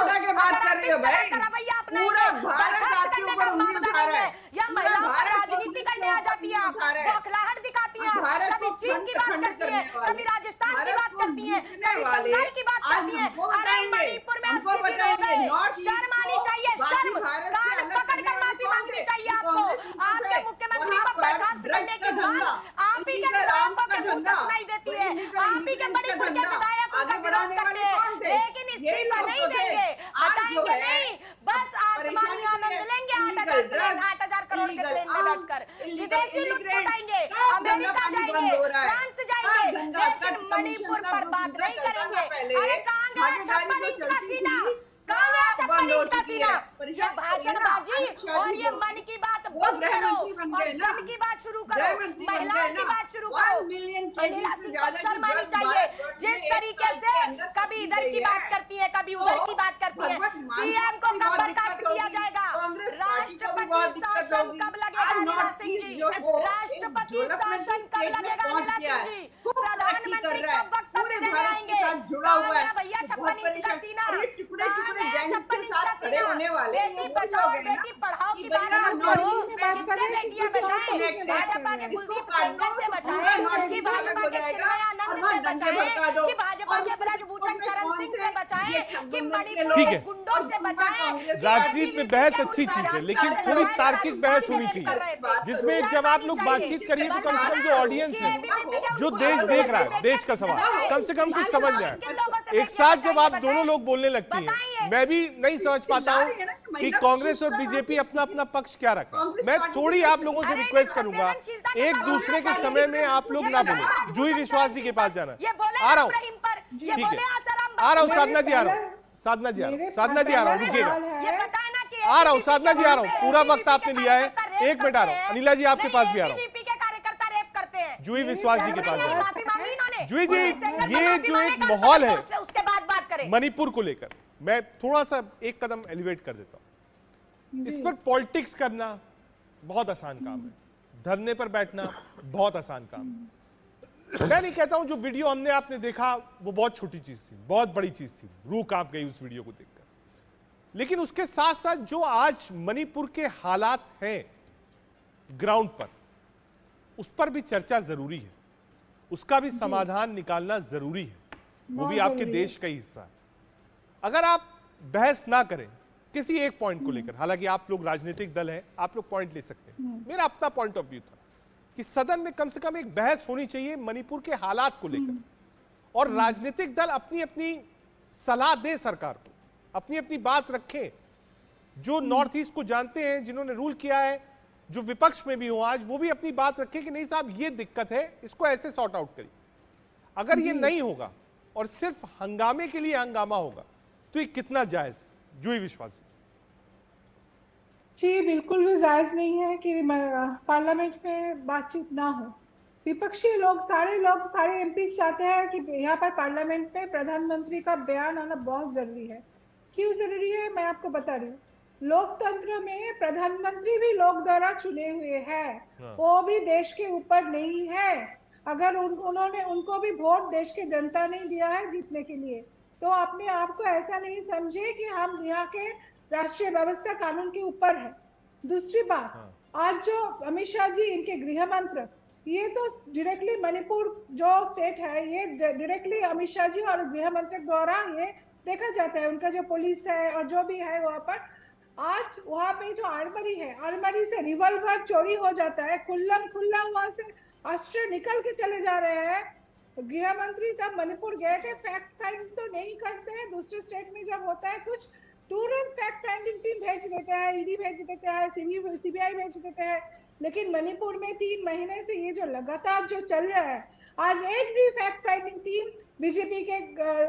रवैया अपना बर्खास्त करने का मामला नहीं है, या महिलाओं पर राजनीति करने आ जाती है, बौखलाहट दिखाती है, कभी चीन की बात करती है, कभी राजस्थान की बात करती है, कभी बंगाल की बात करती है। अरे मणिपुर में 80 दिन हो गए, शर्म आनी चाहिए, शर्म, कान पकड़ कर माफी मांगनी चाहिए आपको। आपके मुख्यमंत्री को बर्खास्त करने के बाद आप ही के विधायकों के मुंह से सुनाई देती है, आप ही के मणिपुर के विधायक उनका विरोध करते हैं, लेकिन इस्तीफा नहीं देंगे, हटाएंगे नहीं, बस आसमानी आनंद लेंगे 8,000 करोड़ के प्लेन में बैठकर, विदेशी लुत्फ उठाएंगे, अमेरिका जाएंगे, फ्रांस जाएंगे, लेकिन मणिपुर पर बात नहीं करेंगे। अरे कहाँ गया 56 इंच का सीना, कहाँ गया 56 इंच का सीना? ये भाषणबाजी और ये मन की बात बंद करो और जन की बात शुरू करो, महिलाओं की बात शुरू करो। अनिला सिंह को शर्म आनी चाहिए, जिस तरीके से कभी इधर की बात करती है, कभी उधर की बात करती है। सीएम को कब बर्खास्त किया जाएगा? राष्ट्रपति शासन कब लगेगा अनिला सिंह जी? राष्ट्रपति शासन कब लगेगा अनिला सिंह जी? प्रधानमंत्री कब वक्तव्य देने आएंगे? भैया 56 इंच का सीना, 56 इंच का सीना। बेटी बचाओ बेटी पढ़ाओ की बात करो, किससे बेटियां बचाएं? भाजपा के कुलदीप सेंगर से बचाएं, कि भाजपा के चिन्मयानंद से बचाएं, कि भाजपा के ब्रजभूषण चरण सिंह से बचाएं, कि मणिपुर के गुंडों से बचाएं। राजनीति में बहस अच्छी चीज है, लेकिन थोड़ी तार्किक बहस होनी चाहिए, जिसमें जब आप लोग बातचीत करिए तो कम से कम जो ऑडियंस है, जो देश देख रहा है, देश का सवाल कम से कम कुछ समझ जाए। एक साथ जब आप दोनों लोग बोलने लगती हैं, मैं भी नहीं समझ पाता हूँ कि कांग्रेस और बीजेपी अपना अपना पक्ष क्या रखा। मैं थोड़ी आप लोगों से रिक्वेस्ट करूंगा, एक दूसरे के समय में आप लोग ना बोले। जूही विश्वास जी के पास जाना, आ रहा हूँ, ठीक है, आ रहा हूँ। साधना जी आ रहा हूँ, साधना जी आ रहा हूँ, साधना जी आ रहा हूँ, रुकिएगा, आ रहा हूँ, साधना जी आ रहा हूँ। पूरा वक्त आपने लिया है, 1 मिनट आ रहा हूँ। अनिला जी आपके पास भी आ रहा हूँ, जूही विश्वास जी के पास। जूही जी, ये जो एक माहौल है उसके बाद बात करें मणिपुर को लेकर, मैं थोड़ा सा एक कदम एलिवेट कर देता हूं। इस पर पॉलिटिक्स करना बहुत आसान काम है, धरने पर बैठना बहुत आसान काम है। मैं नहीं कहता हूं जो वीडियो हमने आपने देखा वो बहुत छोटी चीज थी, बहुत बड़ी चीज थी, रूह कांप गई उस वीडियो को देखकर। लेकिन उसके साथ साथ जो आज मणिपुर के हालात हैं ग्राउंड पर, उस पर भी चर्चा जरूरी है, उसका भी समाधान निकालना जरूरी है, वो भी आपके देश का ही हिस्सा है। अगर आप बहस ना करें किसी एक पॉइंट को लेकर, हालांकि आप लोग राजनीतिक दल हैं, आप लोग पॉइंट ले सकते हैं, मेरा अपना पॉइंट ऑफ व्यू था कि सदन में कम से कम एक बहस होनी चाहिए मणिपुर के हालात को लेकर, और राजनीतिक दल अपनी अपनी सलाह दे सरकार को, अपनी अपनी बात रखें। जो नॉर्थ ईस्ट को जानते हैं, जिन्होंने रूल किया है, जो विपक्ष में भी हो आज, वो भी अपनी बात रखें कि नहीं साहब ये दिक्कत है, इसको ऐसे सॉर्ट आउट करिए। अगर ये नहीं होगा और सिर्फ हंगामे के लिए हंगामा होगा तो ये कितना जायज है? जूही विश्वास जी, बिल्कुल भी जायज नहीं है कि पार्लियामेंट में बातचीत ना हो। विपक्षी लोग सारे एमपी चाहते हैं कि यहाँ पर पार्लियामेंट में प्रधानमंत्री का बयान आना बहुत जरूरी है। क्यों जरूरी है मैं आपको बता रही हूँ। लोकतंत्र में प्रधानमंत्री भी लोग द्वारा चुने हुए हैं, वो भी देश के ऊपर नहीं है। अगर उनको भी वोट देश की जनता ने दिया है जीतने के लिए, तो अपने आप को ऐसा नहीं समझे कि हम यहाँ के राष्ट्रीय व्यवस्था कानून के ऊपर है। दूसरी बात, आज जो अमित शाह जी इनके गृह मंत्री, ये तो डायरेक्टली मणिपुर जो स्टेट है, ये डायरेक्टली अमित शाह जी और गृह मंत्री द्वारा ये देखा जाता है। उनका जो पुलिस है और जो भी है वहाँ पर, आज वहाँ पे जो आर्मरी है, आर्मरी से रिवॉल्वर चोरी हो जाता है, खुला वहाँ से अस्त्र निकल के चले जा रहे हैं। गृह मंत्री तब मणिपुर गए थे, फैक्ट फाइंड तो नहीं करते हैं। दूसरे स्टेट में जब होता है कुछ, तुरंत फैक्ट फाइंडिंग टीम भेज देते हैं, ईडी भेज देते हैं, सीबीआई भेज देते हैं। लेकिन मणिपुर में 3 महीने से ये जो लगातार जो चल रहा है, आज एक भी फैक्ट फाइंडिंग टीम बीजेपी के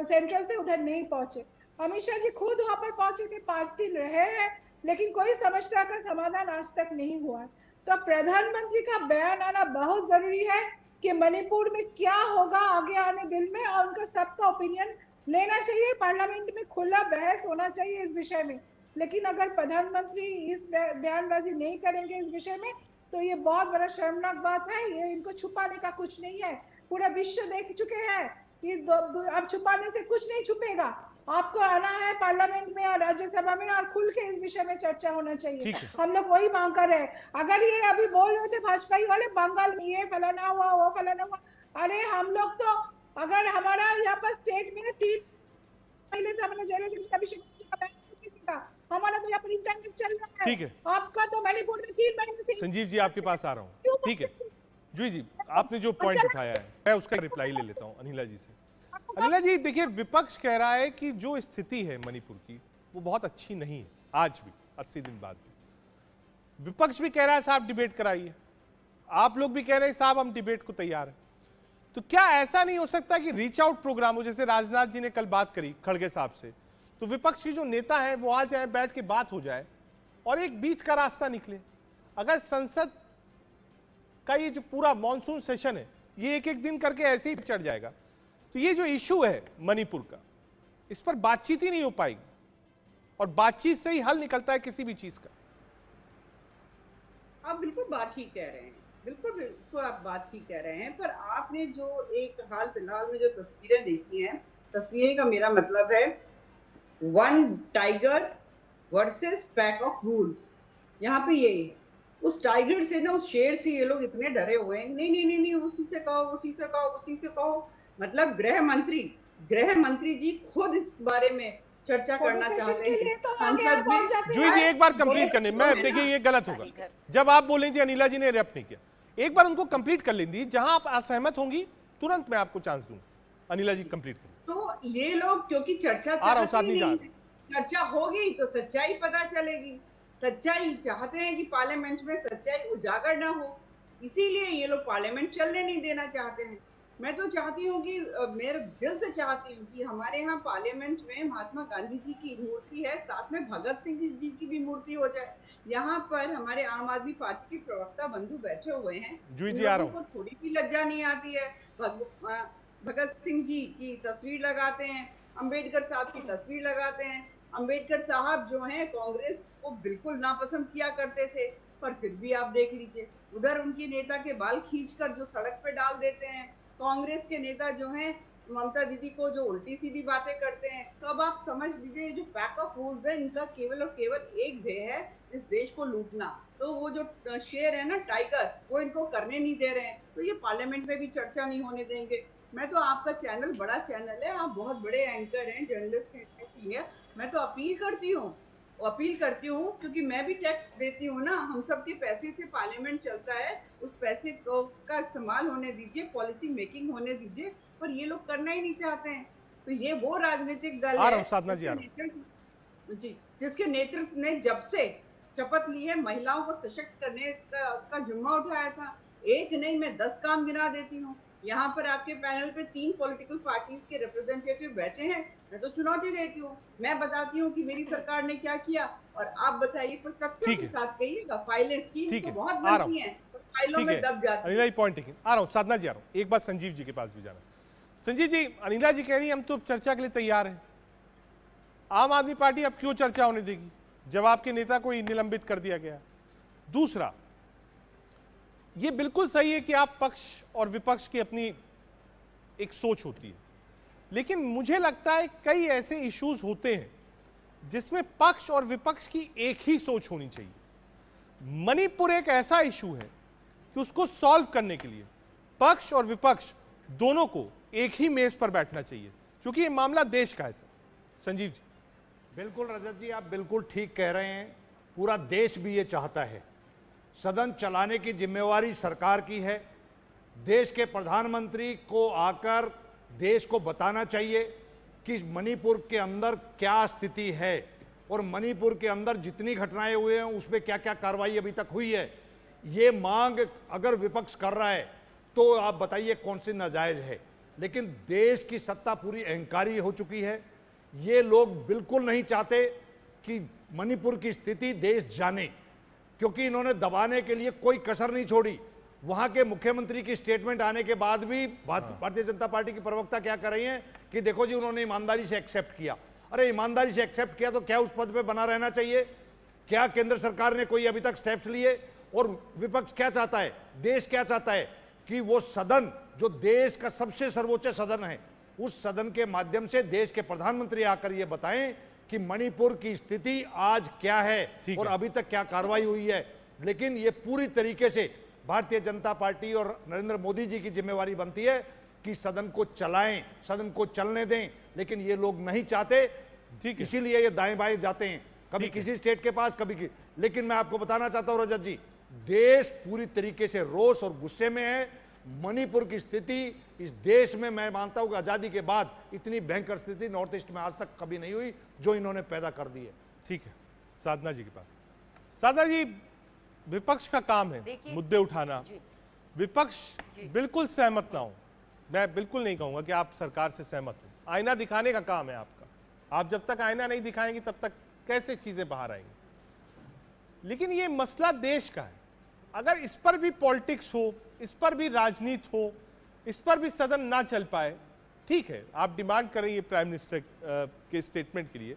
सेंट्रल से उधर नहीं पहुंचे। अमित शाह जी खुद वहां पर पहुंचे थे, 5 दिन रहे हैं, लेकिन कोई समस्या का समाधान आज तक नहीं हुआ। तो प्रधानमंत्री का बयान आना बहुत जरूरी है कि मणिपुर में क्या होगा आगे आने दिन में, और उनका सबका ओपिनियन लेना चाहिए। पार्लियामेंट में खुला बहस होना चाहिए इस विषय में। लेकिन अगर प्रधानमंत्री इस बयानबाजी नहीं करेंगे इस विषय में, तो ये बहुत बड़ा शर्मनाक बात है। ये इनको छुपाने का कुछ नहीं है, पूरा विश्व देख चुके हैं। अब छुपाने से कुछ नहीं छुपेगा। आपको आना है पार्लियामेंट में और राज्यसभा में, और खुल के इस विषय में चर्चा होना चाहिए। हम लोग वही मांग कर रहे हैं। अगर ये अभी बोल रहे थे भाजपा वाले बंगाल में ये फलाना हुआ, वो फलाना हुआ, अरे हम लोग तो, अगर हमारा यहाँ पर स्टेट में 3 महीने से हमने हमारा तो यहाँ पर इंटरनेट चल रहा है। ठीक है, आपका तो मणिपुर में 3 महीने से। संजीव जी आपके पास आ रहा हूँ, ठीक है। जूही जी, आपने जो पॉइंट उठाया है, मैं उसका रिप्लाई ले लेता हूँ अनिला जी से। अनिला जी, देखिए, विपक्ष कह रहा है कि जो स्थिति है मणिपुर की वो बहुत अच्छी नहीं है, आज भी 80 दिन बाद भी। विपक्ष भी कह रहा है साहब डिबेट कराइए, आप लोग भी कह रहे हैं साहब हम डिबेट को तैयार हैं। तो क्या ऐसा नहीं हो सकता कि रीच आउट प्रोग्राम हो, जैसे राजनाथ जी ने कल बात करी खड़गे साहब से, तो विपक्ष की जो नेता है वो आ जाए, बैठ के बात हो जाए और एक बीच का रास्ता निकले। अगर संसद का ये जो पूरा मॉनसून सेशन है ये एक एक दिन करके ऐसे ही चढ़ जाएगा, तो ये जो इशू है मणिपुर का, इस पर बातचीत ही नहीं हो पाएगी, और बातचीत से ही हल निकलता है किसी भी चीज का। आप बिल्कुल बात ठीक कह रहे हैं, बिल्कुल बिल्कुल आप बात ठीक कह रहे हैं, पर आपने जो एक हाल फिलहाल में जो तस्वीरें देखी हैं, तस्वीरें का मेरा मतलब है one tiger versus pack of Wolves. यहाँ पे ये है, उस टाइगर से ना, उस शेर से ये लोग इतने डरे हुए हैं, नहीं नहीं नहीं नहीं, उसी से कहो, उसी से कहो, उसी से कहो। मतलब गृह मंत्री जी खुद इस बारे में चर्चा करना चाहते हैं संसद में। जूही जी एक बार कंप्लीट करने, मैं देखिए ये गलत होगा जब आप बोलेंगे अनिला जी ने रैप नहीं किया, एक बार उनको कंप्लीट कर लेंगी, जहां आप असहमत होंगी तुरंत मैं आपको चांस दूंगा। अनिला जी कंप्लीट करें। तो ये लोग क्योंकि चर्चा होगी तो सच्चाई पता चलेगी, सच्चाई चाहते हैं कि पार्लियामेंट में सच्चाई उजागर ना हो, इसीलिए ये लोग पार्लियामेंट चलने नहीं देना चाहते हैं। मैं तो चाहती हूँ कि मेरे दिल से चाहती हूँ कि हमारे यहाँ पार्लियामेंट में महात्मा गांधी जी की मूर्ति है, साथ में भगत सिंह जी की भी मूर्ति हो जाए। यहाँ पर हमारे आम आदमी पार्टी के प्रवक्ता बंधु बैठे हुए हैं, लोगों को थोड़ी भी लज्जा नहीं आती है। भगत सिंह जी की तस्वीर लगाते हैं, अंबेडकर साहब की तस्वीर लगाते हैं। अंबेडकर साहब जो हैं कांग्रेस को बिल्कुल नापसंद किया करते थे, पर फिर भी आप देख लीजिए उधर उनके नेता के बाल खींचकर जो सड़क पे डाल देते हैं। कांग्रेस के नेता जो हैं ममता दीदी को जो उल्टी सीधी बातें करते हैं। तो अब आप समझ लीजिए जो पैक ऑफ वुल्व्स है, इनका केवल और केवल एक ध्येय है, इस देश को लूटना। तो वो जो शेर है ना टाइगर, वो इनको करने नहीं दे रहे हैं, तो ये पार्लियामेंट में भी चर्चा नहीं होने देंगे। मैं तो आपका चैनल बड़ा चैनल है, आप बहुत बड़े एंकर हैं, जर्नलिस्ट हैं, ऐसी है। मैं तो अपील करती हूँ क्योंकि मैं भी टैक्स देती हूँ ना, हम सब के पैसे से पार्लियामेंट चलता है, उस पैसे का इस्तेमाल होने दीजिए, पॉलिसी मेकिंग होने दीजिए, पर ये लोग करना ही नहीं चाहते हैं। तो ये वो राजनीतिक दल है जिसके नेतृत्व ने जब से शपथ ली है महिलाओं को सशक्त करने का जिम्मा उठाया था। एक नहीं, मैं 10 काम गिना देती हूँ। यहाँ पर आपके पैनल पे 3 पॉलिटिकल पार्टीज के रिप्रेजेंटेटिव बैठे हैं, मैं तो चुनौती देती हूँ, मैं बताती हूँ कि मेरी सरकार ने क्या किया, और आप बताइए पर तथ्यों के साथ कहिएगा। फाइलें स्कीम तो बहुत बनती हैं, तो फाइलों में दब जाती है। अनिला जी पॉइंट टेकिंग, आ रहा हूँ, साधना जी आ रहा हूँ, एक बार संजीव जी के पास भी जाना। संजीव जी, अनिला जी कह रही है हम तो चर्चा के लिए तैयार हैं, आम आदमी पार्टी अब क्यों चर्चा होने देगी जब आपके नेता को निलंबित कर दिया गया। दूसरा, ये बिल्कुल सही है कि आप पक्ष और विपक्ष की अपनी एक सोच होती है, लेकिन मुझे लगता है कई ऐसे इश्यूज होते हैं जिसमें पक्ष और विपक्ष की एक ही सोच होनी चाहिए। मणिपुर एक ऐसा इशू है कि उसको सॉल्व करने के लिए पक्ष और विपक्ष दोनों को एक ही मेज पर बैठना चाहिए, क्योंकि ये मामला देश का है। संजीव जी। बिल्कुल रजत जी, आप बिल्कुल ठीक कह रहे हैं, पूरा देश भी ये चाहता है। सदन चलाने की जिम्मेवारी सरकार की है। देश के प्रधानमंत्री को आकर देश को बताना चाहिए कि मणिपुर के अंदर क्या स्थिति है और मणिपुर के अंदर जितनी घटनाएं हुए हैं उस पर क्या क्या कार्रवाई अभी तक हुई है। ये मांग अगर विपक्ष कर रहा है तो आप बताइए कौन सी नाजायज है। लेकिन देश की सत्ता पूरी अहंकारी हो चुकी है। ये लोग बिल्कुल नहीं चाहते कि मणिपुर की स्थिति देश जाने, क्योंकि इन्होंने दबाने के लिए कोई कसर नहीं छोड़ी। वहां के मुख्यमंत्री की स्टेटमेंट आने के बाद भी भारतीय जनता पार्टी की प्रवक्ता क्या कर रही हैं कि देखो जी उन्होंने ईमानदारी से एक्सेप्ट किया। अरे ईमानदारी से एक्सेप्ट किया तो क्या उस पद पे बना रहना चाहिए? क्या केंद्र सरकार ने कोई अभी तक स्टेप्स लिए? और विपक्ष क्या चाहता है, देश क्या चाहता है कि वो सदन जो देश का सबसे सर्वोच्च सदन है, उस सदन के माध्यम से देश के प्रधानमंत्री आकर ये बताएं कि मणिपुर की स्थिति आज क्या है और अभी तक क्या कार्रवाई हुई है। लेकिन ये पूरी तरीके से भारतीय जनता पार्टी और नरेंद्र मोदी जी की जिम्मेवारी बनती है कि सदन को चलाएं, सदन को चलने दें, लेकिन ये लोग नहीं चाहते। इसीलिए ये दाएं बाएं जाते हैं, कभी किसी स्टेट के पास, कभी लेकिन मैं आपको बताना चाहता हूं रजत जी, देश पूरी तरीके से रोष और गुस्से में है। मणिपुर की स्थिति इस देश में मैं मानता हूं कि आजादी के बाद इतनी भयंकर स्थिति नॉर्थ ईस्ट में आज तक कभी नहीं हुई जो इन्होंने पैदा कर दी है। ठीक है, साधना जी के पास। साधना जी, विपक्ष का काम है मुद्दे उठाना, विपक्ष बिल्कुल सहमत ना हो, मैं बिल्कुल नहीं कहूंगा कि आप सरकार से सहमत हो। आईना दिखाने का काम है आपका, आप जब तक आईना नहीं दिखाएंगे तब तक कैसे चीजें बाहर आएंगी। लेकिन ये मसला देश का है, अगर इस पर भी पॉलिटिक्स हो, इस पर भी राजनीति हो, इस पर भी सदन ना चल पाए, ठीक है, आप डिमांड करेंगे प्राइम मिनिस्टर के स्टेटमेंट के लिए।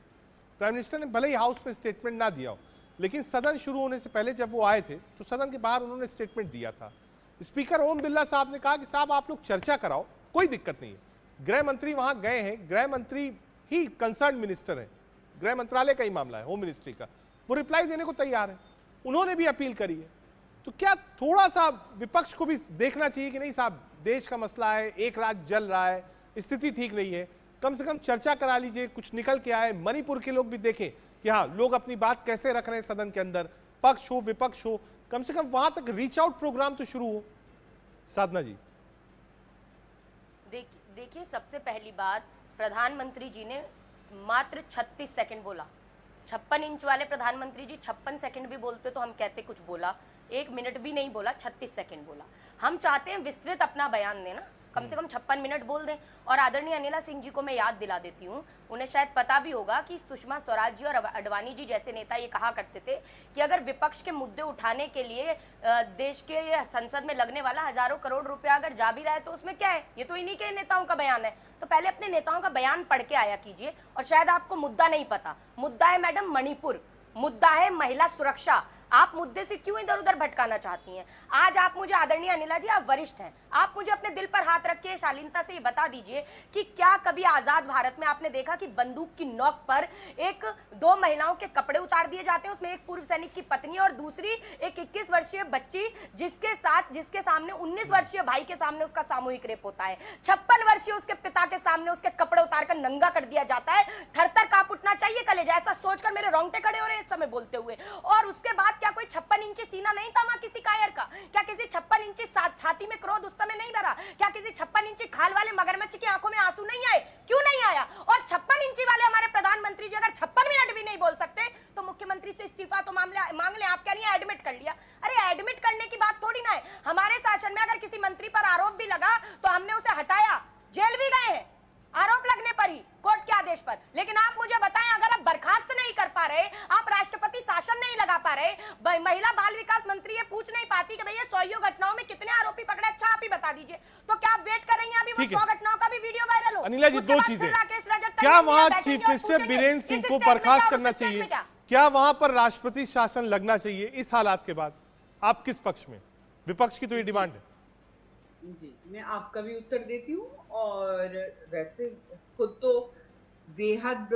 प्राइम मिनिस्टर ने भले ही हाउस में स्टेटमेंट ना दिया हो, लेकिन सदन शुरू होने से पहले जब वो आए थे तो सदन के बाहर उन्होंने स्टेटमेंट दिया था। स्पीकर ओम बिरला साहब ने कहा कि साहब आप लोग चर्चा कराओ, कोई दिक्कत नहीं है। गृह मंत्री वहां गए हैं, गृह मंत्री ही कंसर्न मिनिस्टर है, गृह मंत्रालय का ही मामला है, होम मिनिस्ट्री का, वो रिप्लाई देने को तैयार है। उन्होंने भी अपील करी है। तो क्या थोड़ा सा विपक्ष को भी देखना चाहिए कि नहीं साहब, देश का मसला है, एक राज्य जल रहा है, स्थिति ठीक नहीं है, कम से कम चर्चा करा लीजिए, कुछ निकल के आए। मणिपुर के लोग भी देखें कि हाँ, लोग अपनी बात कैसे रख रहे हैं सदन के अंदर, पक्ष हो विपक्ष हो, कम से कम वहां तक रीच आउट प्रोग्राम तो शुरू हो। साधना जी, देखिए सबसे पहली बात, प्रधानमंत्री जी ने मात्र 36 सेकंड बोला। 56 इंच वाले प्रधानमंत्री जी 56 सेकंड भी बोलते तो हम कहते कुछ बोला, 1 मिनट भी नहीं बोला, 36 सेकंड बोला। हम चाहते हैं विस्तृत अपना बयान देना, कम से कम 56 मिनट बोल दें। और आदरणीय अनिला सिंह जी को मैं याद दिला देती हूँ, उन्हें शायद पता भी होगा कि सुषमा स्वराज जी और अडवाणी जी जैसे नेता ये कहा करते थे कि अगर विपक्ष के मुद्दे उठाने के लिए देश के संसद में लगने वाला हजारों करोड़ रुपया अगर जा भी रहा है तो उसमें क्या है, ये तो इन्हीं के नेताओं का बयान है। तो पहले अपने नेताओं का बयान पढ़ के आया कीजिए। और शायद आपको मुद्दा नहीं पता, मुद्दा है मैडम मणिपुर, मुद्दा है महिला सुरक्षा। आप मुद्दे से क्यों इधर उधर भटकाना चाहती हैं? आज आप मुझे, आदरणीय अनिला जी आप वरिष्ठ हैं, आप मुझे अपने दिल पर हाथ रख के शालीनता से ये बता दीजिए कि क्या कभी आजाद भारत में आपने देखा कि बंदूक की नोक पर 2 महिलाओं के कपड़े उतार दिए जाते हैं, उसमें एक पूर्व सैनिक की पत्नी और दूसरी एक 21 वर्षीय बच्ची जिसके सामने 19 वर्षीय भाई के सामने उसका सामूहिक रेप होता है, 56 वर्षीय उसके पिता के सामने उसके कपड़े उतार कर नंगा कर दिया जाता है। थर-थर कांप उठना चाहिए कलेजा, ऐसा सोचकर मेरे रोंगटे खड़े हो रहे हैं इस समय बोलते हुए। और उसके बाद क्या कोई 56 इंची सीना नहीं था वहां किसी कायर का? क्या किसी 56 इंची छाती में क्रोध उस समय नहीं भरा? क्या किसी 56 इंची खाल वाले मगरमच्छ की आंखों में आंसू नहीं आए? क्यों नहीं आया? और 56 इंची वाले हमारे प्रधानमंत्री जी अगर 56 मिनट भी नहीं बोल सकते तो मुख्यमंत्री से इस्तीफा तो मांग ले। आप क्या नहीं एडमिट कर लिया? अरे एडमिट करने की बात थोड़ी ना है। हमारे शासन में अगर किसी मंत्री पर आरोप भी लगा तो हमने उसे हटाया, जेल भी गए हैं आरोप लगने पर ही, कोर्ट के आदेश पर। लेकिन आप मुझे बताएं, अगर आप बर्खास्त नहीं कर पा रहे, आप राष्ट्रपति शासन नहीं लगा पा रहे, महिला बाल विकास मंत्री ये पूछ नहीं पाती कि भैया 100 घटनाओं में कितने आरोपी पकड़े, अच्छा आप ही बता दीजिए। तो क्या आप वेट कर रही हैं अभी वो 100 घटनाओं का भी वीडियो वायरल हो? अनिला जी, 2 चीजें, क्या वहां चीफ मिनिस्टर बीरेन्द्र सिंह को बर्खास्त करना चाहिए, क्या वहां पर राष्ट्रपति शासन लगना चाहिए इस हालात के बाद? आप किस पक्ष में? विपक्ष की तो ये डिमांड है। जी, मैं आपका भी उत्तर देती हूँ। और वैसे खुद तो बेहद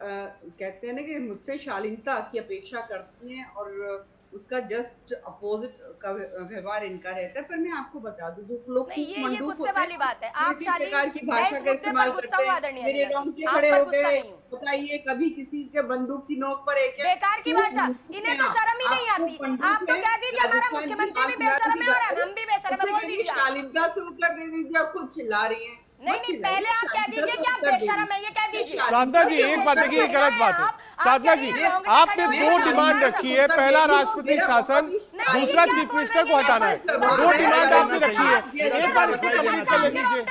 कहते हैं ना कि मुझसे शालीनता की अपेक्षा करती हैं और उसका जस्ट अपोजिट का व्यवहार इनका रहता है। पर मैं आपको बता दूं, जो लोग ये गुस्से वाली बात है, आप प्रकार की भाषा का इस्तेमाल करते हैं, मेरे रोंगटे खड़े हो गए। बताइए, कभी किसी के बंदूक की नोक पर एक बेकार की भाषा, इन्हें तो शर्म ही नहीं आती। आप तो कह दीजिए हमारा मुख्यमंत्री भी बेशर्म है और हम भी बेशर्म है, बोल दीजिए। शालीनता से उत्तर दे दीजिए, आप खुद चिल्ला रही हैं। नहीं, पहले आप कह दीजिए कि आप बेशर्म है, ये कह दीजिए। साधना जी, एक बात देखिए, गलत बात है। साधना जी, आपने 2 डिमांड रखी है, पहला राष्ट्रपति शासन, दूसरा चीफ मिनिस्टर को हटाना है। 2 डिमांड आपने रखी है, एक बार इसको कंप्लीट कर लीजिए।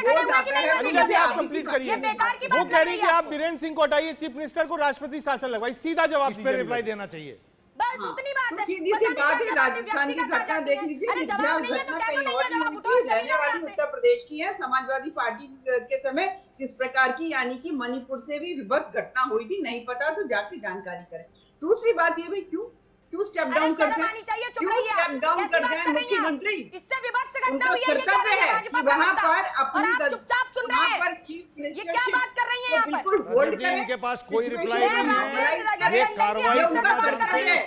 अनिला जी, आप कंप्लीट करिए। वो कह रही है कि आप बीरेन्द्र सिंह को हटाइए, चीफ मिनिस्टर को राष्ट्रपति शासन लगवाइए। सीधा जवाब इस पर रिप्लाई देना चाहिए। बस उतनी बात है। सीधी सी बात है, राजस्थान की घटना देख लीजिए, घटना कहीं और रहने वाली उत्तर प्रदेश की है। समाजवादी पार्टी के समय किस प्रकार की, यानी कि मणिपुर से भी विभत्स घटना हुई थी, नहीं पता तो जाके जानकारी करें। दूसरी बात ये, भाई क्यों स्टेप डाउन करते हैं, क्यों स्टेप डाउन करते हैं मुख्यमंत्री? इससे विभत्स घटना हुई है, कर्तव्य है कि वहां पर अपनी चुपचाप सुन रहे हैं। पर चीफ मिनिस्टर ये क्या बात कर रही हैं यहाँ पर? बिल्कुल होल्ड करें, इनके पास कोई रिप्लाई नहीं है। ये कार्रवाई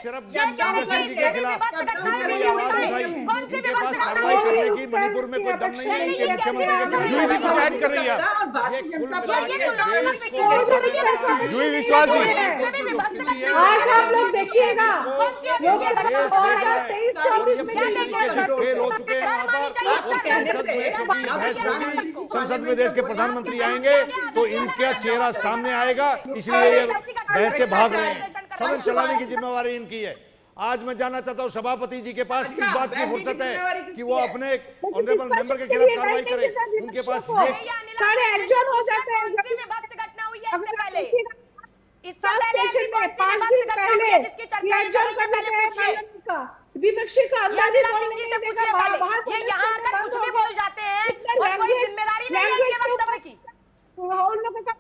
सिर्फ जगदीश जी के खिलाफ जिन्होंने आवाज उठाई, इनके पास कार्रवाई करने की मणिपुर में कोई दम नहीं है। इनके मुख्यमंत्री जूही भी कुछ ऐड कर रही है। भारतीय जनता पार्टी के जूही विश्वास जी, आज आप लोग देखिएगा, फेल हो चुके हैं संसद में देश के प्रधानमंत्री आएंगे तो इनका चेहरा सामने आएगा, इसलिए ये बहस से भाग रहे हैं। सदन चलाने की जिम्मेवारी इनकी है। आज मैं जानना चाहता हूं सभापति जी के पास अच्छा, इस बात की बैठने की फुर्सत है जिम्मेवारी कि किसकी वो है? अपने ऑनरेबल मेंबर के खिलाफ कार्रवाई करें। उनके पास ये सारे एडजॉर्न हो जाते हैं कौन सी विभत्स घटना हुई है इससे पहले? इससे फर्स्ट पहले ऐसी सेशन में कौन 5 सी दिन विभत्स घटना पहले हुई है जिसकी चर्चा ये नहीं कर एडजॉर्न रही है? करने पहले गए पूछिए। का विपक्षी का ये अंदाज अनिला सिंह जी से पूछिए पहले। ये यहाँ आकर कुछ भी बोल जाते हैं और कोई जिम्मेदारी नहीं है इनके वक्तव्य की। उन लोगों का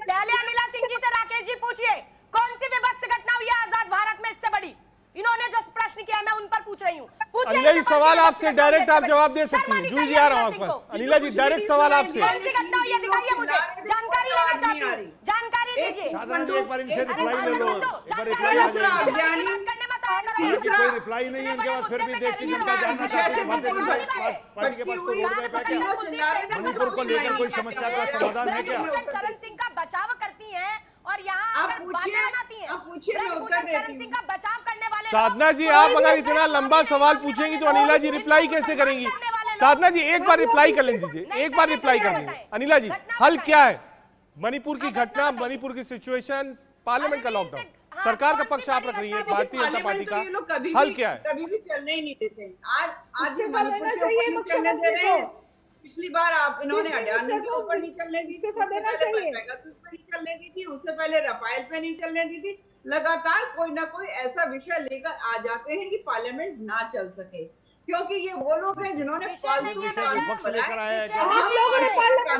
पहले अनिला सिंह जी से राकेश जी पूछिए कौन सी विभत्स घटना हुई है आजाद भारत में इससे बड़ी? इन्होंने जो प्रश्न किया मैं उन पर पूछ रही हूँ। अनिला जी सवाल आपसे डायरेक्ट आप जवाब दे सकती हैं। जूझ आ रहा हूँ आपके पास। अनिला जी डायरेक्ट सवाल आपसे। कौन सी घटना हुई है दिखाइए मुझे, जानकारी लेना चाहती हूँ, जानकारी दीजिए। साधना जी एक बार इनसे रिप्लाई ले लो, एक बार रिप्लाई आ जाएगी। हालांकि कोई रिप्लाई नहीं है इनके पास, फिर भी देश की जनता जानना चाहती है भारतीय जनता पार्टी के पास कोई रोड मैप है क्या? मणिपुर को लेकर कोई समस्या का समाधान है क्या? चरण सिंह का बचाव करती हैं और यहाँ आकर बातें बनाती हैं। चरण सिंह का बचाव करने वाले साधना जी आप अगर इतना लंबा सवाल पूछेंगी तो अनिला जी रिप्लाई कैसे करेंगी? साधना जी एक बार रिप्लाई कर लेने दीजिए, एक बार रिप्लाई कर दीजिए। अनिला जी हल क्या है? मणिपुर की घटना, मणिपुर की सिचुएशन, पार्लियामेंट का लॉकडाउन, सरकार का पक्ष आप रख रही है, भारतीय जनता पार्टी का हल क्या है? कभी भी चलने ही नहीं देते। आज इससे मणिपुर देना के चाहिए ऊपर नहीं चलने दे रहे हैं। पिछली बार आप इन्होंने सिर्फ अडानी के इसको ऊपर नहीं चलने दी थी, इस्तीफा उससे देना पहले चाहिए। पेगासस पे नहीं चलने दी थी, उससे पहले रफाइल पे नहीं चलने दी थी। लगातार कोई ना कोई ऐसा विषय लेकर आ जाते हैं कि पार्लियामेंट ना चल सके, क्योंकि ये वो लोग हैं जिन्होंने फालतू विषय विपक्ष लेकर आया है क्या? हम लोगों ने पार्लियामेंट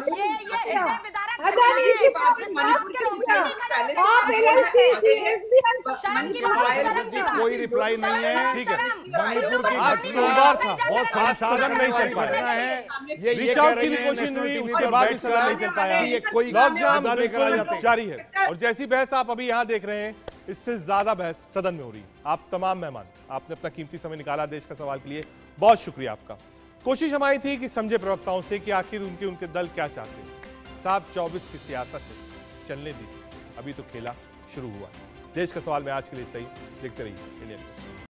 अदानी इसी बात पे मणिपुर के मुद्दे पहले आप कोई रिप्लाई नहीं है। ठीक है, मणिपुर की आज घटना सोमवार था, बहुत आज सदन नहीं चल पाया है। रीच आउट की भी कोशिश हुई, उसके बाद भी सदन नहीं चल पाया। कोई लॉकडाउन मुद्दा लेकर आ जाते बिल्कुल हैं। जारी है और जैसी बहस आप अभी यहाँ देख रहे हैं इससे ज्यादा बहस सदन में हो रही है। आप तमाम मेहमान, आपने अपना कीमती समय निकाला देश का सवाल के लिए, बहुत शुक्रिया आपका। कोशिश हमारी थी कि समझे प्रवक्ताओं से कि आखिर उनके दल क्या चाहते हैं। साहब 24 की सियासत है, चलने दी, अभी तो खेला शुरू हुआ है। देश का सवाल में आज के लिए इतना ही। देखते रहिए इंडियन।